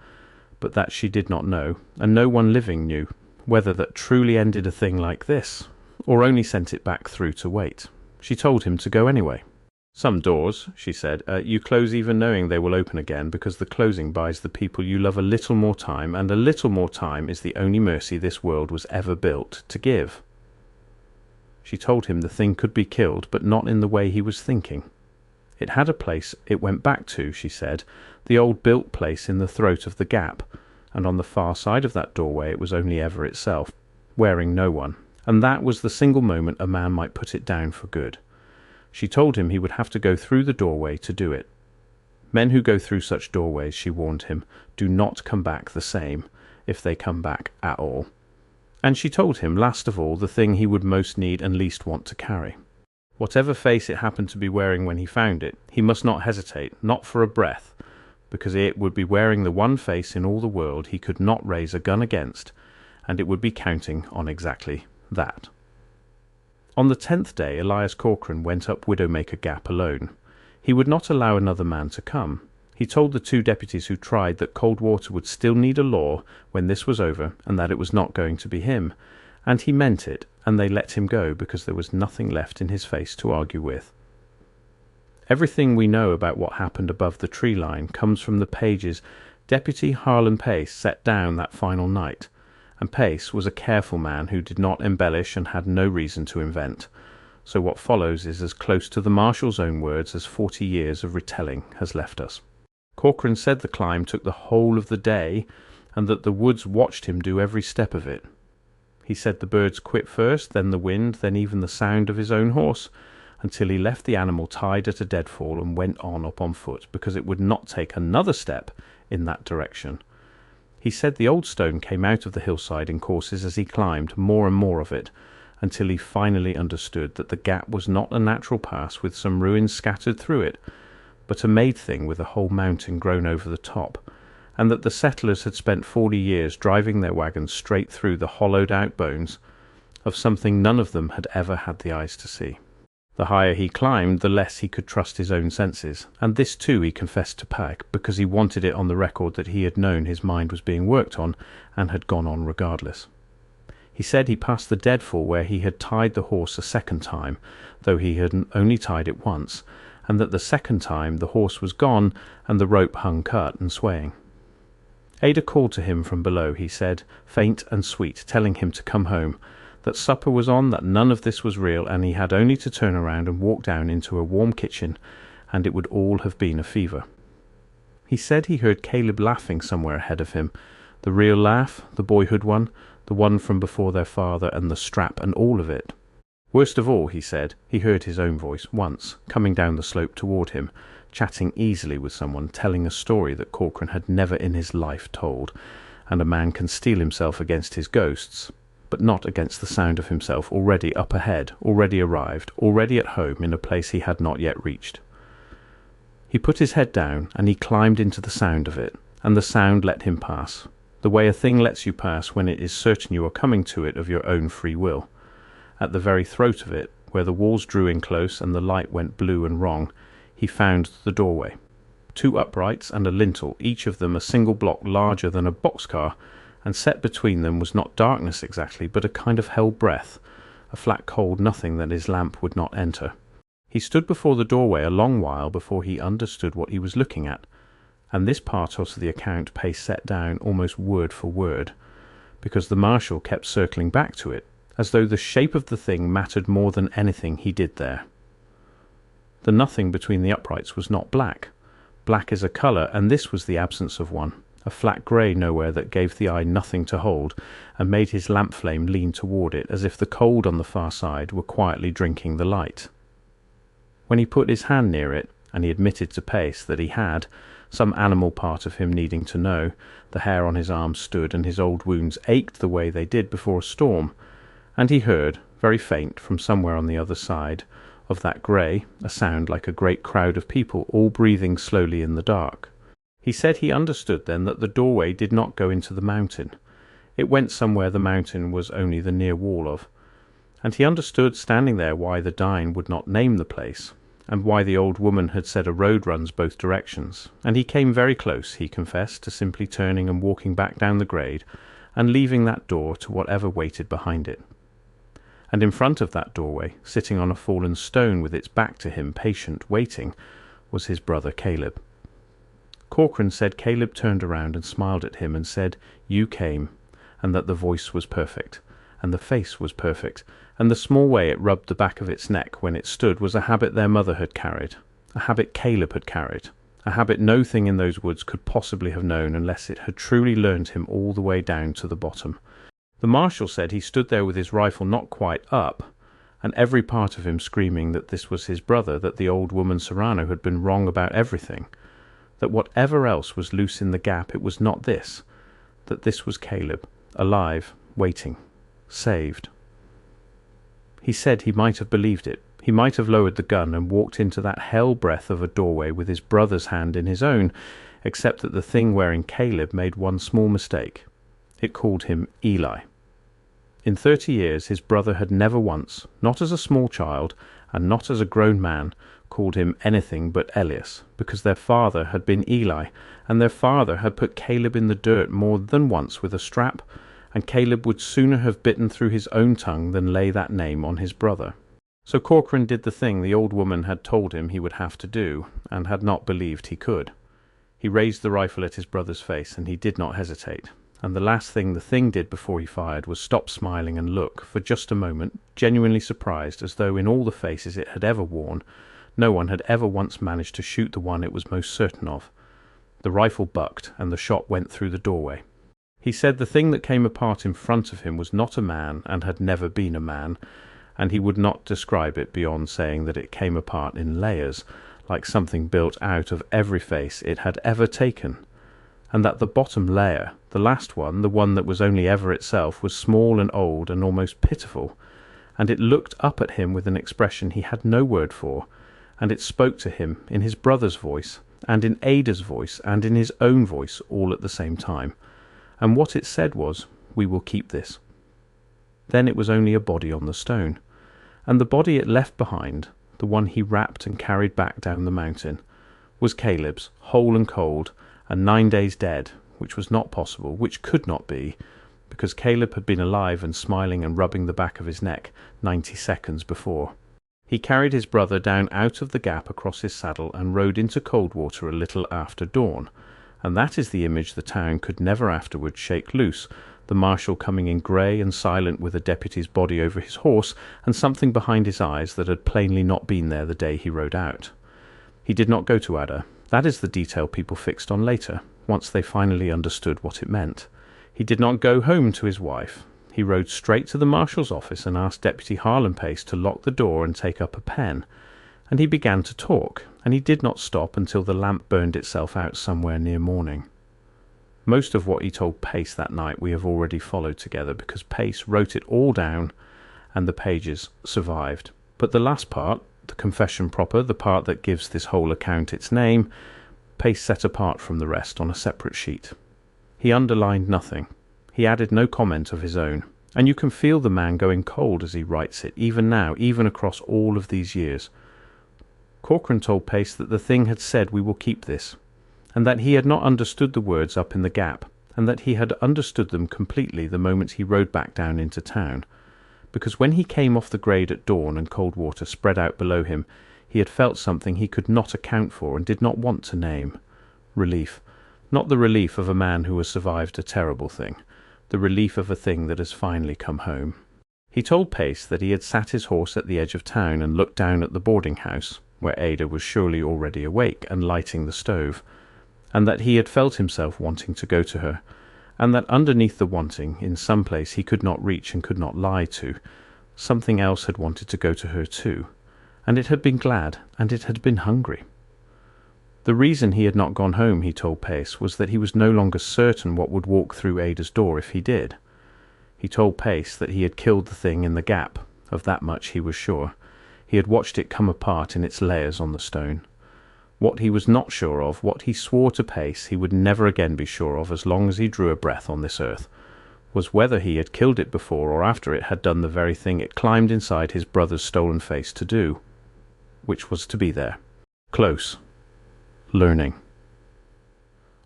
A: but that she did not know, and no one living knew, whether that truly ended a thing like this, or only sent it back through to wait. She told him to go anyway. Some doors, she said, you close even knowing they will open again, because the closing buys the people you love a little more time, and a little more time is the only mercy this world was ever built to give. She told him the thing could be killed, but not in the way he was thinking. It had a place it went back to, she said, the old built place in the throat of the gap, and on the far side of that doorway it was only ever itself, wearing no one, and that was the single moment a man might put it down for good. She told him he would have to go through the doorway to do it. Men who go through such doorways, she warned him, do not come back the same, if they come back at all. And she told him, last of all, the thing he would most need and least want to carry. Whatever face it happened to be wearing when he found it, he must not hesitate, not for a breath, because it would be wearing the one face in all the world he could not raise a gun against, and it would be counting on exactly that. On the 10th day, Elias Corcoran went up Widowmaker Gap alone. He would not allow another man to come. He told the 2 deputies who tried that cold water would still need a law when this was over, and that it was not going to be him. And he meant it, and they let him go because there was nothing left in his face to argue with. Everything we know about what happened above the tree line comes from the pages Deputy Harlan Pace set down that final night, and Pace was a careful man who did not embellish and had no reason to invent, so what follows is as close to the Marshal's own words as 40 years of retelling has left us. Corcoran said the climb took the whole of the day, and that the woods watched him do every step of it. He said the birds quit first, then the wind, then even the sound of his own horse, until he left the animal tied at a deadfall and went on up on foot, because it would not take another step in that direction. He said the old stone came out of the hillside in courses as he climbed, more and more of it, until he finally understood that the gap was not a natural pass with some ruins scattered through it, but a made thing with a whole mountain grown over the top, and that the settlers had spent 40 years driving their wagons straight through the hollowed-out bones of something none of them had ever had the eyes to see. The higher he climbed, the less he could trust his own senses, and this too he confessed to Pag, because he wanted it on the record that he had known his mind was being worked on, and had gone on regardless. He said he passed the deadfall where he had tied the horse a second time, though he had only tied it once, and that the second time the horse was gone, and the rope hung cut and swaying. Ada called to him from below, he said, faint and sweet, telling him to come home, that supper was on, that none of this was real, and he had only to turn around and walk down into a warm kitchen, and it would all have been a fever. He said he heard Caleb laughing somewhere ahead of him, the real laugh, the boyhood one, the one from before their father, and the strap and all of it. Worst of all, he said, he heard his own voice once, coming down the slope toward him, chatting easily with someone, telling a story that Corcoran had never in his life told, and a man can steel himself against his ghosts, but not against the sound of himself already up ahead, already arrived, already at home in a place he had not yet reached. He put his head down, and he climbed into the sound of it, and the sound let him pass, the way a thing lets you pass when it is certain you are coming to it of your own free will. At the very throat of it, where the walls drew in close and the light went blue and wrong, he found the doorway. 2 uprights and a lintel, each of them a single block larger than a boxcar, and set between them was not darkness exactly, but a kind of hell breath, a flat cold nothing that his lamp would not enter. He stood before the doorway a long while before he understood what he was looking at, and this part of the account Pace set down almost word for word, because the Marshal kept circling back to it, as though the shape of the thing mattered more than anything he did there. The nothing between the uprights was not black. Black is a colour, and this was the absence of one, a flat grey nowhere that gave the eye nothing to hold and made his lamp flame lean toward it as if the cold on the far side were quietly drinking the light. When he put his hand near it, and he admitted to Pace that he had, some animal part of him needing to know, the hair on his arm stood and his old wounds ached the way they did before a storm, and he heard, very faint, from somewhere on the other side of that grey, a sound like a great crowd of people all breathing slowly in the dark. He said he understood then that the doorway did not go into the mountain. It went somewhere the mountain was only the near wall of. And he understood standing there why the Dine would not name the place, and why the old woman had said a road runs both directions. And he came very close, he confessed, to simply turning and walking back down the grade, and leaving that door to whatever waited behind it. And in front of that doorway, sitting on a fallen stone with its back to him, patient, waiting, was his brother Caleb. Corcoran said Caleb turned around and smiled at him and said, "You came," and that the voice was perfect, and the face was perfect, and the small way it rubbed the back of its neck when it stood was a habit their mother had carried, a habit Caleb had carried, a habit no thing in those woods could possibly have known unless it had truly learned him all the way down to the bottom. The Marshal said he stood there with his rifle not quite up, and every part of him screaming that this was his brother, that the old woman Serrano had been wrong about everything, that whatever else was loose in the gap it was not this, that this was Caleb, alive, waiting, saved. He said he might have believed it. He might have lowered the gun and walked into that hell breath of a doorway with his brother's hand in his own, except that the thing wearing Caleb made one small mistake. It called him Eli. In 30 years his brother had never once, not as a small child, and not as a grown man, called him anything but Elias, because their father had been Eli, and their father had put Caleb in the dirt more than once with a strap, and Caleb would sooner have bitten through his own tongue than lay that name on his brother. So Corcoran did the thing the old woman had told him he would have to do, and had not believed he could. He raised the rifle at his brother's face, and he did not hesitate. And the last thing the thing did before he fired was stop smiling and look, for just a moment, genuinely surprised, as though in all the faces it had ever worn, no one had ever once managed to shoot the one it was most certain of. The rifle bucked, and the shot went through the doorway. He said the thing that came apart in front of him was not a man, and had never been a man, and he would not describe it beyond saying that it came apart in layers, like something built out of every face it had ever taken, and that the bottom layer, the last one, the one that was only ever itself, was small and old and almost pitiful, and it looked up at him with an expression he had no word for, and it spoke to him in his brother's voice, and in Ada's voice, and in his own voice, all at the same time. And what it said was, "We will keep this." Then it was only a body on the stone, and the body it left behind, the one he wrapped and carried back down the mountain, was Caleb's, whole and cold, and 9 days dead, which was not possible, which could not be, because Caleb had been alive and smiling and rubbing the back of his neck 90 seconds before. He carried his brother down out of the gap across his saddle and rode into Coldwater a little after dawn, and that is the image the town could never afterwards shake loose, the Marshal coming in grey and silent with a deputy's body over his horse and something behind his eyes that had plainly not been there the day he rode out. He did not go to Ada. That is the detail people fixed on later, once they finally understood what it meant. He did not go home to his wife. He rode straight to the Marshal's office and asked Deputy Harlan Pace to lock the door and take up a pen. And he began to talk, and he did not stop until the lamp burned itself out somewhere near morning. Most of what he told Pace that night we have already followed together, because Pace wrote it all down, and the pages survived. But the last part, the confession proper, the part that gives this whole account its name, Pace set apart from the rest on a separate sheet. He underlined nothing. He added no comment of his own, and you can feel the man going cold as he writes it, even now, even across all of these years. Corcoran told Pace that the thing had said, "We will keep this," and that he had not understood the words up in the gap, and that he had understood them completely the moment he rode back down into town, because when he came off the grade at dawn and Coldwater spread out below him, he had felt something he could not account for and did not want to name. Relief. Not the relief of a man who has survived a terrible thing, the relief of a thing that has finally come home. He told Pace that he had sat his horse at the edge of town and looked down at the boarding house, where Ada was surely already awake and lighting the stove, and that he had felt himself wanting to go to her, and that underneath the wanting, in some place he could not reach and could not lie to, something else had wanted to go to her too, and it had been glad, and it had been hungry. The reason he had not gone home, he told Pace, was that he was no longer certain what would walk through Ada's door if he did. He told Pace that he had killed the thing in the gap, of that much he was sure. He had watched it come apart in its layers on the stone. What he was not sure of, what he swore to Pace he would never again be sure of as long as he drew a breath on this earth, was whether he had killed it before or after it had done the very thing it climbed inside his brother's stolen face to do, which was to be there, close, learning.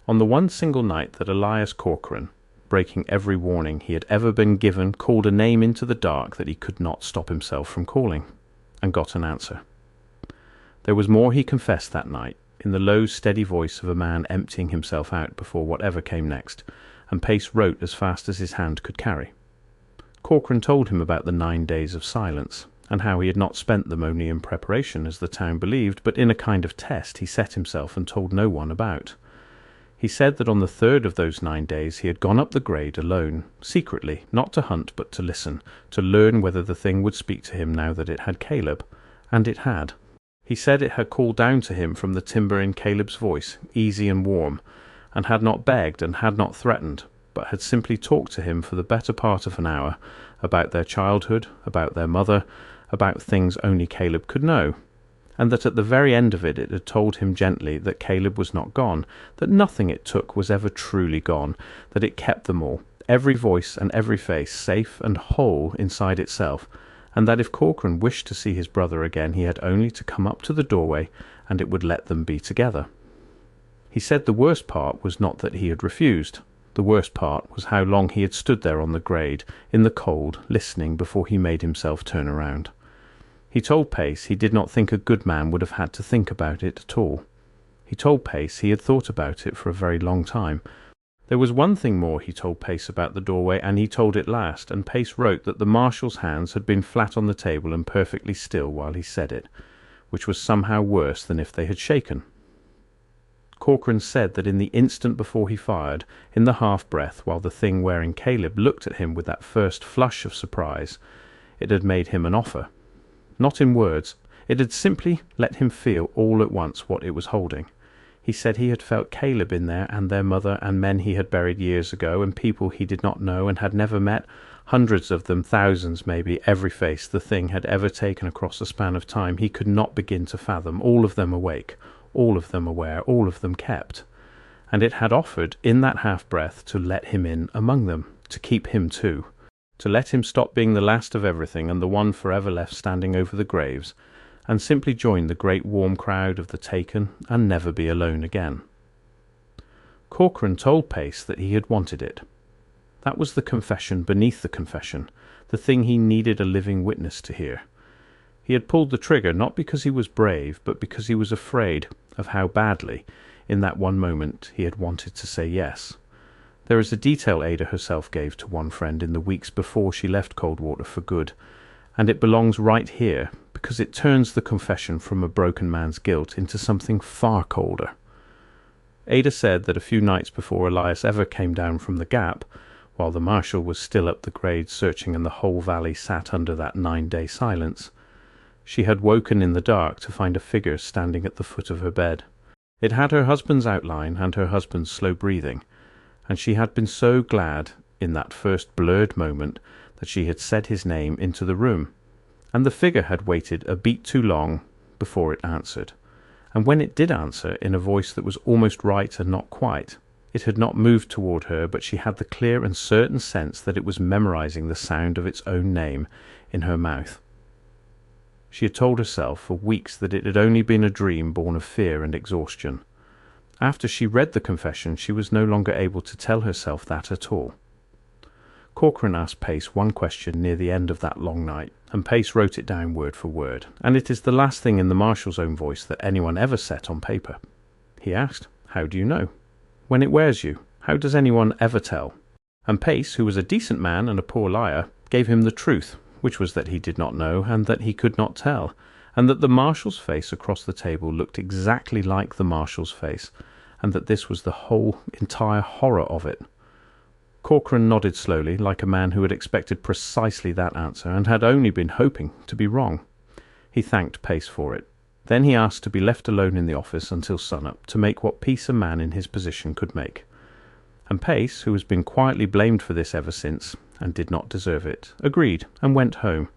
A: On the one single night that Elias Corcoran, breaking every warning he had ever been given, called a name into the dark that he could not stop himself from calling, and got an answer. There was more he confessed that night, in the low, steady voice of a man emptying himself out before whatever came next, and Pace wrote as fast as his hand could carry. Corcoran told him about the 9 days of silence, and how he had not spent them only in preparation, as the town believed, but in a kind of test he set himself and told no one about. He said that on the 3rd of those 9 days he had gone up the grade alone, secretly, not to hunt but to listen, to learn whether the thing would speak to him now that it had Caleb, and it had. He said it had called down to him from the timber in Caleb's voice, easy and warm, and had not begged and had not threatened, but had simply talked to him for the better part of an hour, about their childhood, about their mother, about things only Caleb could know, and that at the very end of it had told him gently that Caleb was not gone, that nothing it took was ever truly gone, that it kept them all, every voice and every face, safe and whole inside itself, and that if Corcoran wished to see his brother again he had only to come up to the doorway, and it would let them be together. He said the worst part was not that he had refused. The worst part was how long he had stood there on the grade, in the cold, listening before he made himself turn around. He told Pace he did not think a good man would have had to think about it at all. He told Pace he had thought about it for a very long time. There was one thing more he told Pace about the doorway, and he told it last, and Pace wrote that the Marshal's hands had been flat on the table and perfectly still while he said it, which was somehow worse than if they had shaken. Corcoran said that in the instant before he fired, in the half-breath, while the thing wearing Caleb looked at him with that first flush of surprise, it had made him an offer. Not in words, it had simply let him feel all at once what it was holding. He said he had felt Caleb in there, and their mother, and men he had buried years ago, and people he did not know and had never met, hundreds of them, thousands maybe, every face the thing had ever taken across a span of time he could not begin to fathom, all of them awake, all of them aware, all of them kept. And it had offered, in that half-breath, to let him in among them, to keep him too, to let him stop being the last of everything and the one forever left standing over the graves, and simply join the great warm crowd of the taken and never be alone again. Corcoran told Pace that he had wanted it. That was the confession beneath the confession, the thing he needed a living witness to hear. He had pulled the trigger not because he was brave, but because he was afraid of how badly, in that one moment, he had wanted to say yes. There is a detail Ada herself gave to one friend in the weeks before she left Coldwater for good, and it belongs right here because it turns the confession from a broken man's guilt into something far colder. Ada said that a few nights before Elias ever came down from the gap, while the Marshal was still up the grade searching and the whole valley sat under that 9-day silence, she had woken in the dark to find a figure standing at the foot of her bed. It had her husband's outline and her husband's slow breathing, and she had been so glad in that first blurred moment that she had said his name into the room, and the figure had waited a beat too long before it answered, and when it did answer in a voice that was almost right and not quite, it had not moved toward her, but she had the clear and certain sense that it was memorizing the sound of its own name in her mouth. She had told herself for weeks that it had only been a dream born of fear and exhaustion. After she read the confession, she was no longer able to tell herself that at all. Corcoran asked Pace one question near the end of that long night, and Pace wrote it down word for word, and it is the last thing in the Marshal's own voice that anyone ever set on paper. He asked, "How do you know? When it wears you, how does anyone ever tell?" And Pace, who was a decent man and a poor liar, gave him the truth, which was that he did not know, and that he could not tell, and that the Marshal's face across the table looked exactly like the Marshal's face, and that this was the whole entire horror of it. Corcoran nodded slowly, like a man who had expected precisely that answer and had only been hoping to be wrong. He thanked Pace for it. Then he asked to be left alone in the office until sunup to make what peace a man in his position could make. And Pace, who has been quietly blamed for this ever since, and did not deserve it, agreed and went home,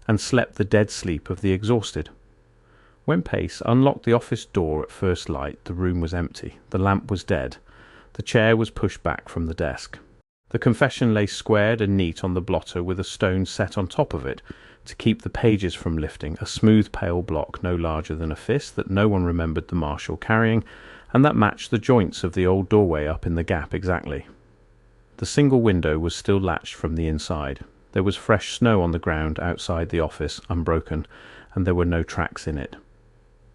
A: and slept the dead sleep of the exhausted. When Pace unlocked the office door at first light, the room was empty, the lamp was dead, the chair was pushed back from the desk. The confession lay squared and neat on the blotter with a stone set on top of it to keep the pages from lifting, a smooth pale block no larger than a fist that no one remembered the Marshal carrying, and that matched the joints of the old doorway up in the gap exactly. The single window was still latched from the inside. There was fresh snow on the ground outside the office, unbroken, and there were no tracks in it.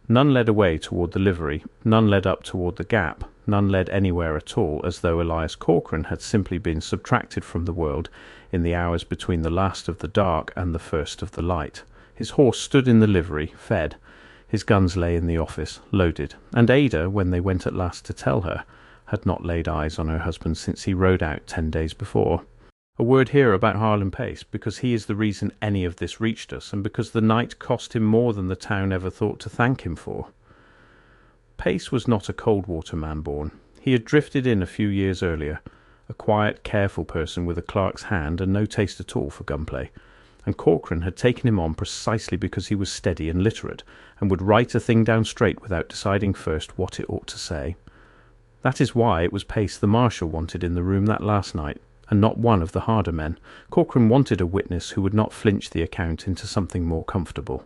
A: None led away toward the livery, none led up toward the gap, none led anywhere at all, as though Elias Corcoran had simply been subtracted from the world in the hours between the last of the dark and the first of the light. His horse stood in the livery, fed. His guns lay in the office, loaded, and Ada, when they went at last to tell her, had not laid eyes on her husband since he rode out 10 days before. A word here about Harlan Pace, because he is the reason any of this reached us, and because the night cost him more than the town ever thought to thank him for. Pace was not a Coldwater man born. He had drifted in a few years earlier, a quiet, careful person with a clerk's hand and no taste at all for gunplay, and Corcoran had taken him on precisely because he was steady and literate, and would write a thing down straight without deciding first what it ought to say. That is why it was Pace the Marshal wanted in the room that last night, and not one of the harder men. Corcoran wanted a witness who would not flinch the account into something more comfortable.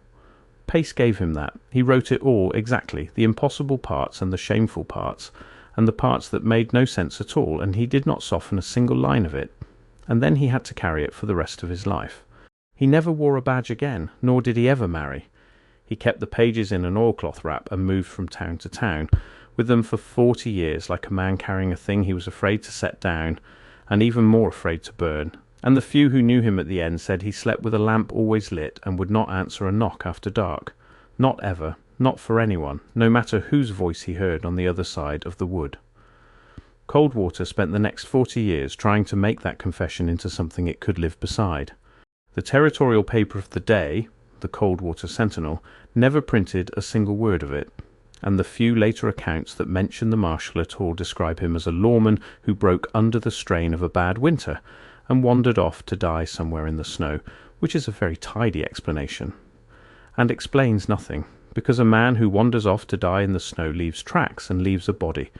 A: Pace gave him that. He wrote it all exactly, the impossible parts and the shameful parts, and the parts that made no sense at all, and he did not soften a single line of it. And then he had to carry it for the rest of his life. He never wore a badge again, nor did he ever marry. He kept the pages in an oilcloth wrap and moved from town to town, with them for 40 years, like a man carrying a thing he was afraid to set down, and even more afraid to burn, and the few who knew him at the end said he slept with a lamp always lit and would not answer a knock after dark. Not ever, not for anyone, no matter whose voice he heard on the other side of the wood. Coldwater spent the next 40 years trying to make that confession into something it could live beside. The territorial paper of the day, the Coldwater Sentinel, never printed a single word of it, and the few later accounts that mention the Marshal at all describe him as a lawman who broke under the strain of a bad winter and wandered off to die somewhere in the snow, which is a very tidy explanation, and explains nothing, because a man who wanders off to die in the snow leaves tracks and leaves a body,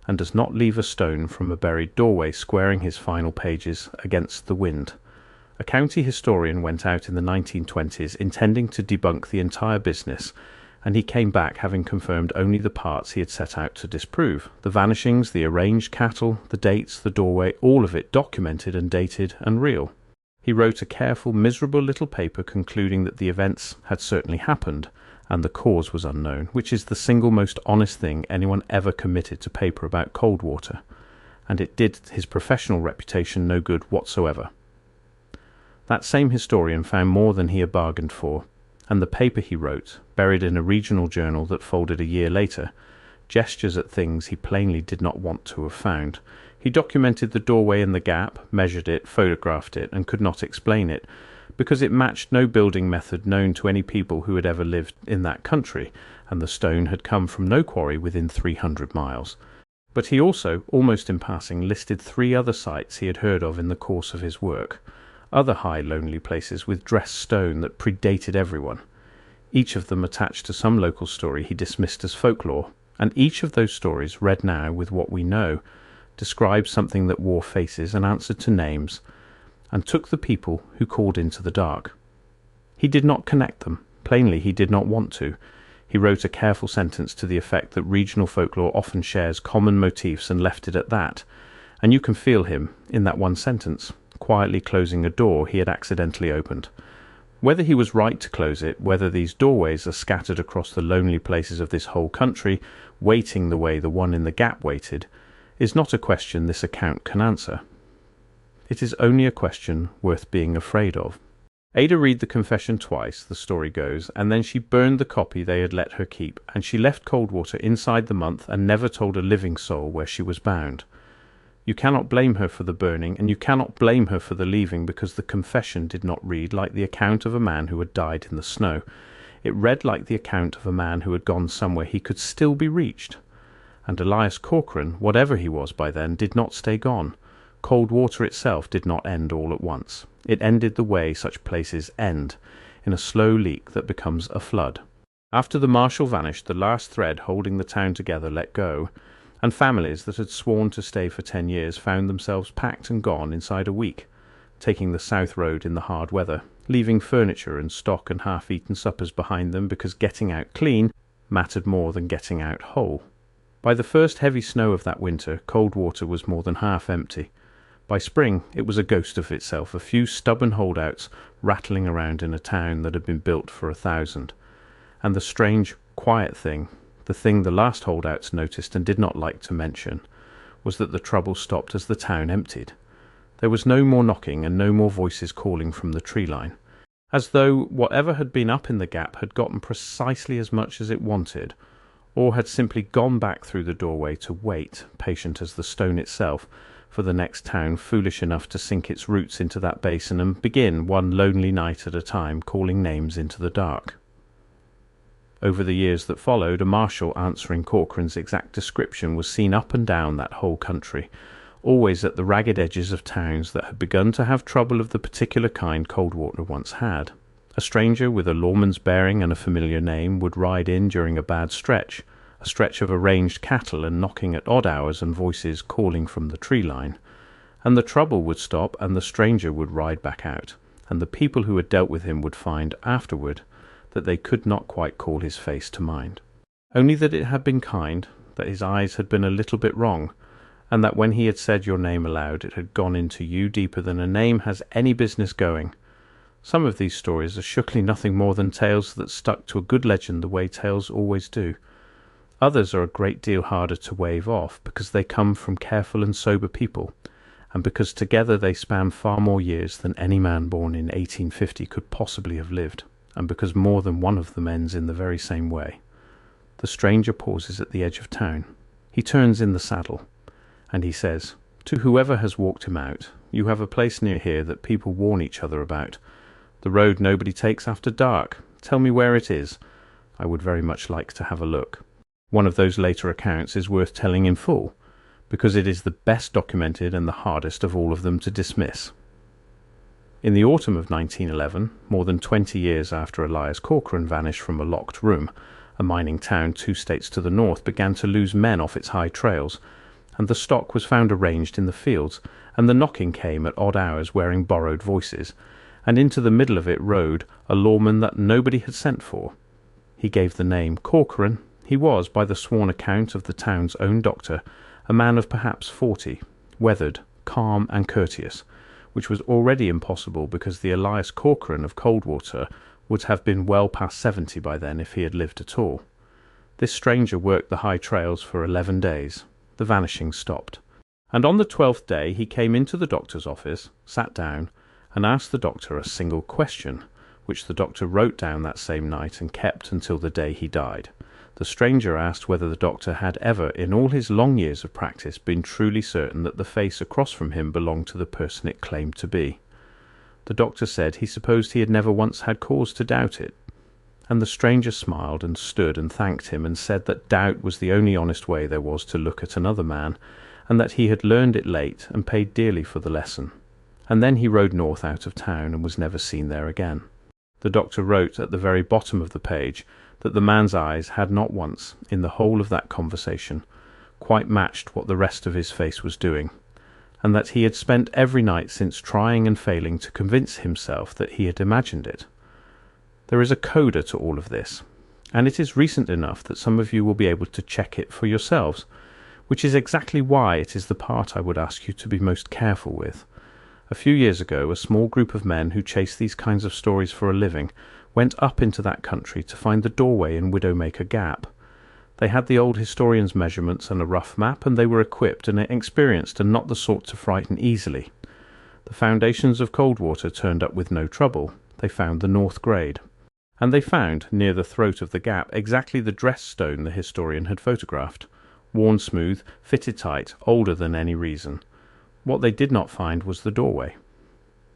A: and does not leave a stone from a buried doorway squaring his final pages against the wind. A county historian went out in the 1920s intending to debunk the entire business, and he came back having confirmed only the parts he had set out to disprove. The vanishings, the arranged cattle, the dates, the doorway, all of it documented and dated and real. He wrote a careful, miserable little paper concluding that the events had certainly happened, and the cause was unknown, which is the single most honest thing anyone ever committed to paper about Coldwater, and it did his professional reputation no good whatsoever. That same historian found more than he had bargained for, and the paper he wrote, buried in a regional journal that folded a year later, gestures at things he plainly did not want to have found. He documented the doorway in the gap, measured it, photographed it, and could not explain it, because it matched no building method known to any people who had ever lived in that country, and the stone had come from no quarry within 300 miles. But he also, almost in passing, listed 3 other sites he had heard of in the course of his work, other high lonely places with dressed stone that predated everyone, each of them attached to some local story he dismissed as folklore, and each of those stories, read now with what we know, described something that wore faces and answered to names, and took the people who called into the dark. He did not connect them. Plainly he did not want to. He wrote a careful sentence to the effect that regional folklore often shares common motifs and left it at that, and you can feel him, in that one sentence, quietly closing a door he had accidentally opened. Whether he was right to close it, whether these doorways are scattered across the lonely places of this whole country, waiting the way the one in the gap waited, is not a question this account can answer. It is only a question worth being afraid of. Ada read the confession twice, the story goes, and then she burned the copy they had let her keep, and she left Coldwater inside the month and never told a living soul where she was bound. You cannot blame her for the burning, and you cannot blame her for the leaving, because the confession did not read like the account of a man who had died in the snow. It read like the account of a man who had gone somewhere he could still be reached. And Elias Corcoran, whatever he was by then, did not stay gone. Coldwater itself did not end all at once. It ended the way such places end, in a slow leak that becomes a flood. After the Marshal vanished, the last thread holding the town together let go, and families that had sworn to stay for 10 years found themselves packed and gone inside a week, taking the South Road in the hard weather, leaving furniture and stock and half-eaten suppers behind them because getting out clean mattered more than getting out whole. By the first heavy snow of that winter, Coldwater was more than half empty. By spring, it was a ghost of itself, a few stubborn holdouts rattling around in a town that had been built for 1,000. And the strange, quiet thing, the thing the last holdouts noticed and did not like to mention, was that the trouble stopped as the town emptied. There was no more knocking and no more voices calling from the tree line, as though whatever had been up in the gap had gotten precisely as much as it wanted, or had simply gone back through the doorway to wait, patient as the stone itself, for the next town foolish enough to sink its roots into that basin and begin, one lonely night at a time, calling names into the dark. Over the years that followed, a Marshal answering Corcoran's exact description was seen up and down that whole country, always at the ragged edges of towns that had begun to have trouble of the particular kind Coldwater once had. A stranger with a lawman's bearing and a familiar name would ride in during a bad stretch, a stretch of arranged cattle and knocking at odd hours and voices calling from the tree line, and the trouble would stop and the stranger would ride back out, and the people who had dealt with him would find, afterward, that they could not quite call his face to mind. Only that it had been kind, that his eyes had been a little bit wrong, and that when he had said your name aloud it had gone into you deeper than a name has any business going. Some of these stories are surely nothing more than tales that stuck to a good legend the way tales always do. Others are a great deal harder to wave off, because they come from careful and sober people, and because together they span far more years than any man born in 1850 could possibly have lived, and because more than one of them ends in the very same way. The stranger pauses at the edge of town. He turns in the saddle, and he says, "To whoever has walked him out, you have a place near here that people warn each other about. The road nobody takes after dark. Tell me where it is. I would very much like to have a look." One of those later accounts is worth telling in full, because it is the best documented and the hardest of all of them to dismiss. In the autumn of 1911, more than 20 years after Elias Corcoran vanished from a locked room, a mining town 2 states to the north began to lose men off its high trails, and the stock was found arranged in the fields, and the knocking came at odd hours wearing borrowed voices, and into the middle of it rode a lawman that nobody had sent for. He gave the name Corcoran. He was, by the sworn account of the town's own doctor, a man of perhaps 40, weathered, calm and courteous, which was already impossible because the Elias Corcoran of Coldwater would have been well past 70 by then if he had lived at all. This stranger worked the high trails for 11 days. The vanishing stopped. And on the 12th day he came into the doctor's office, sat down, and asked the doctor a single question, which the doctor wrote down that same night and kept until the day he died. The stranger asked whether the doctor had ever, in all his long years of practice, been truly certain that the face across from him belonged to the person it claimed to be. The doctor said he supposed he had never once had cause to doubt it, and the stranger smiled and stood and thanked him and said that doubt was the only honest way there was to look at another man, and that he had learned it late and paid dearly for the lesson. And then he rode north out of town and was never seen there again. The doctor wrote at the very bottom of the page that the man's eyes had not once, in the whole of that conversation, quite matched what the rest of his face was doing, and that he had spent every night since trying and failing to convince himself that he had imagined it. There is a coda to all of this, and it is recent enough that some of you will be able to check it for yourselves, which is exactly why it is the part I would ask you to be most careful with. A few years ago, a small group of men who chase these kinds of stories for a living went up into that country to find the doorway in Widowmaker Gap. They had the old historian's measurements and a rough map, and they were equipped and experienced and not the sort to frighten easily. The foundations of Coldwater turned up with no trouble. they found the north grade. And they found, near the throat of the gap, exactly the dress stone the historian had photographed. Worn smooth, fitted tight, older than any reason. What they did not find was the doorway.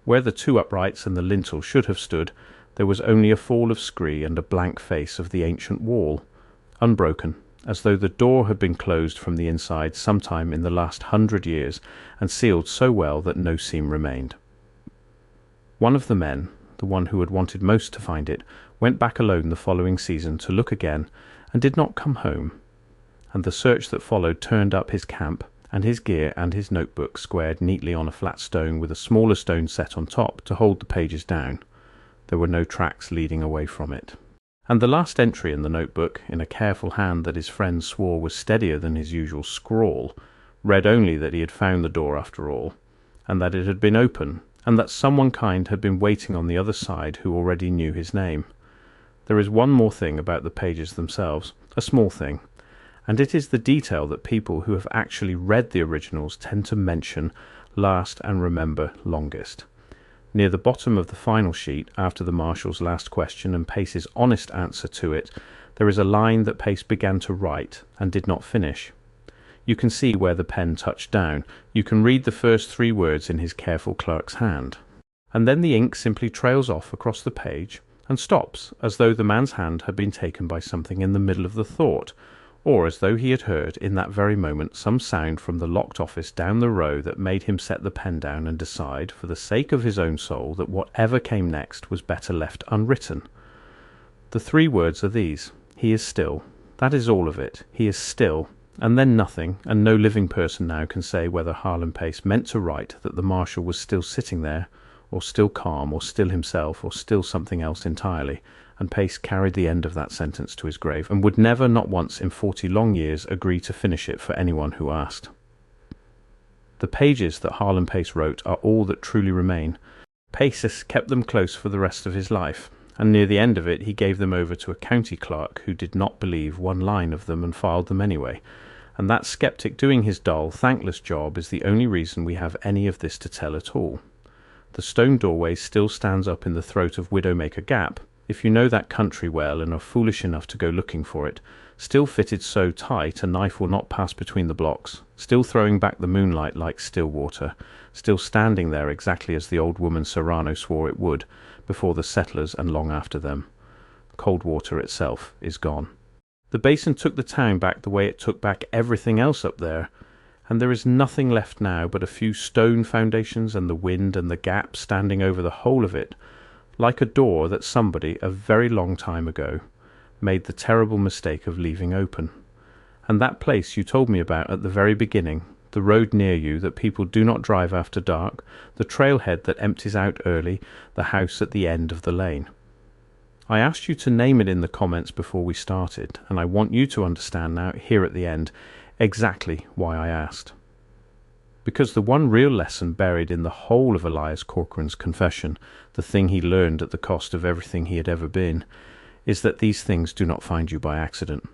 A: Where the two uprights and the lintel should have stood, there was only a fall of scree and a blank face of the ancient wall, unbroken, as though the door had been closed from the inside sometime in the last 100 years, and sealed so well that no seam remained. One of the men, the one who had wanted most to find it, went back alone the following season to look again, and did not come home. And the search that followed turned up his camp, and his gear and his notebook squared neatly on a flat stone with a smaller stone set on top to hold the pages down. There were no tracks leading away from it. And the last entry in the notebook, in a careful hand that his friend swore was steadier than his usual scrawl, read only that he had found the door after all, and that it had been open, and that someone kind had been waiting on the other side who already knew his name. There is one more thing about the pages themselves, a small thing, and it is the detail that people who have actually read the originals tend to mention last and remember longest. Near the bottom of the final sheet, after the Marshal's last question and Pace's honest answer to it, there is a line that Pace began to write and did not finish. You can see where the pen touched down. You can read the first 3 words in his careful clerk's hand. And then the ink simply trails off across the page and stops, as though the man's hand had been taken by something in the middle of the thought, or as though he had heard in that very moment some sound from the locked office down the row that made him set the pen down and decide, for the sake of his own soul, that whatever came next was better left unwritten. The 3 words are these: he is still. That is all of it. He is still. And then nothing, and no living person now can say whether Harlan Pace meant to write that the Marshal was still sitting there, or still calm, or still himself, or still something else entirely, and Pace carried the end of that sentence to his grave, and would never, not once in 40 long years, agree to finish it for anyone who asked. The pages that Harlan Pace wrote are all that truly remain. Pace kept them close for the rest of his life, and near the end of it he gave them over to a county clerk who did not believe one line of them and filed them anyway, and that sceptic doing his dull, thankless job is the only reason we have any of this to tell at all. The stone doorway still stands up in the throat of Widowmaker Gap, if you know that country well and are foolish enough to go looking for it, still fitted so tight a knife will not pass between the blocks, still throwing back the moonlight like still water, still standing there exactly as the old woman Serrano swore it would, before the settlers and long after them. Coldwater itself is gone. The basin took the town back the way it took back everything else up there, and there is nothing left now but a few stone foundations and the wind and the gap standing over the whole of it, like a door that somebody, a very long time ago, made the terrible mistake of leaving open. And that place you told me about at the very beginning, the road near you that people do not drive after dark, the trailhead that empties out early, the house at the end of the lane. I asked you to name it in the comments before we started, and I want you to understand now, here at the end, exactly why I asked. Because the one real lesson buried in the whole of Elias Corcoran's confession, the thing he learned at the cost of everything he had ever been, is that these things do not find you by accident.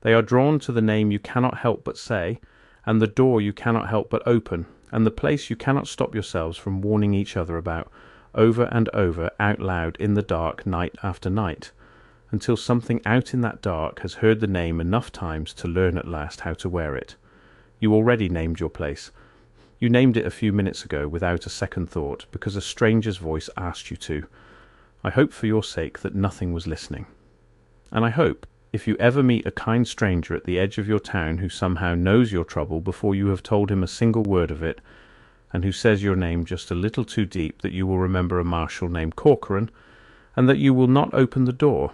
A: They are drawn to the name you cannot help but say, and the door you cannot help but open, and the place you cannot stop yourselves from warning each other about, over and over, out loud, in the dark, night after night, until something out in that dark has heard the name enough times to learn at last how to wear it. You already named your place. You named it a few minutes ago without a second thought, because a stranger's voice asked you to. I hope for your sake that nothing was listening. And I hope, if you ever meet a kind stranger at the edge of your town who somehow knows your trouble before you have told him a single word of it, and who says your name just a little too deep, that you will remember a Marshal named Corcoran, and that you will not open the door,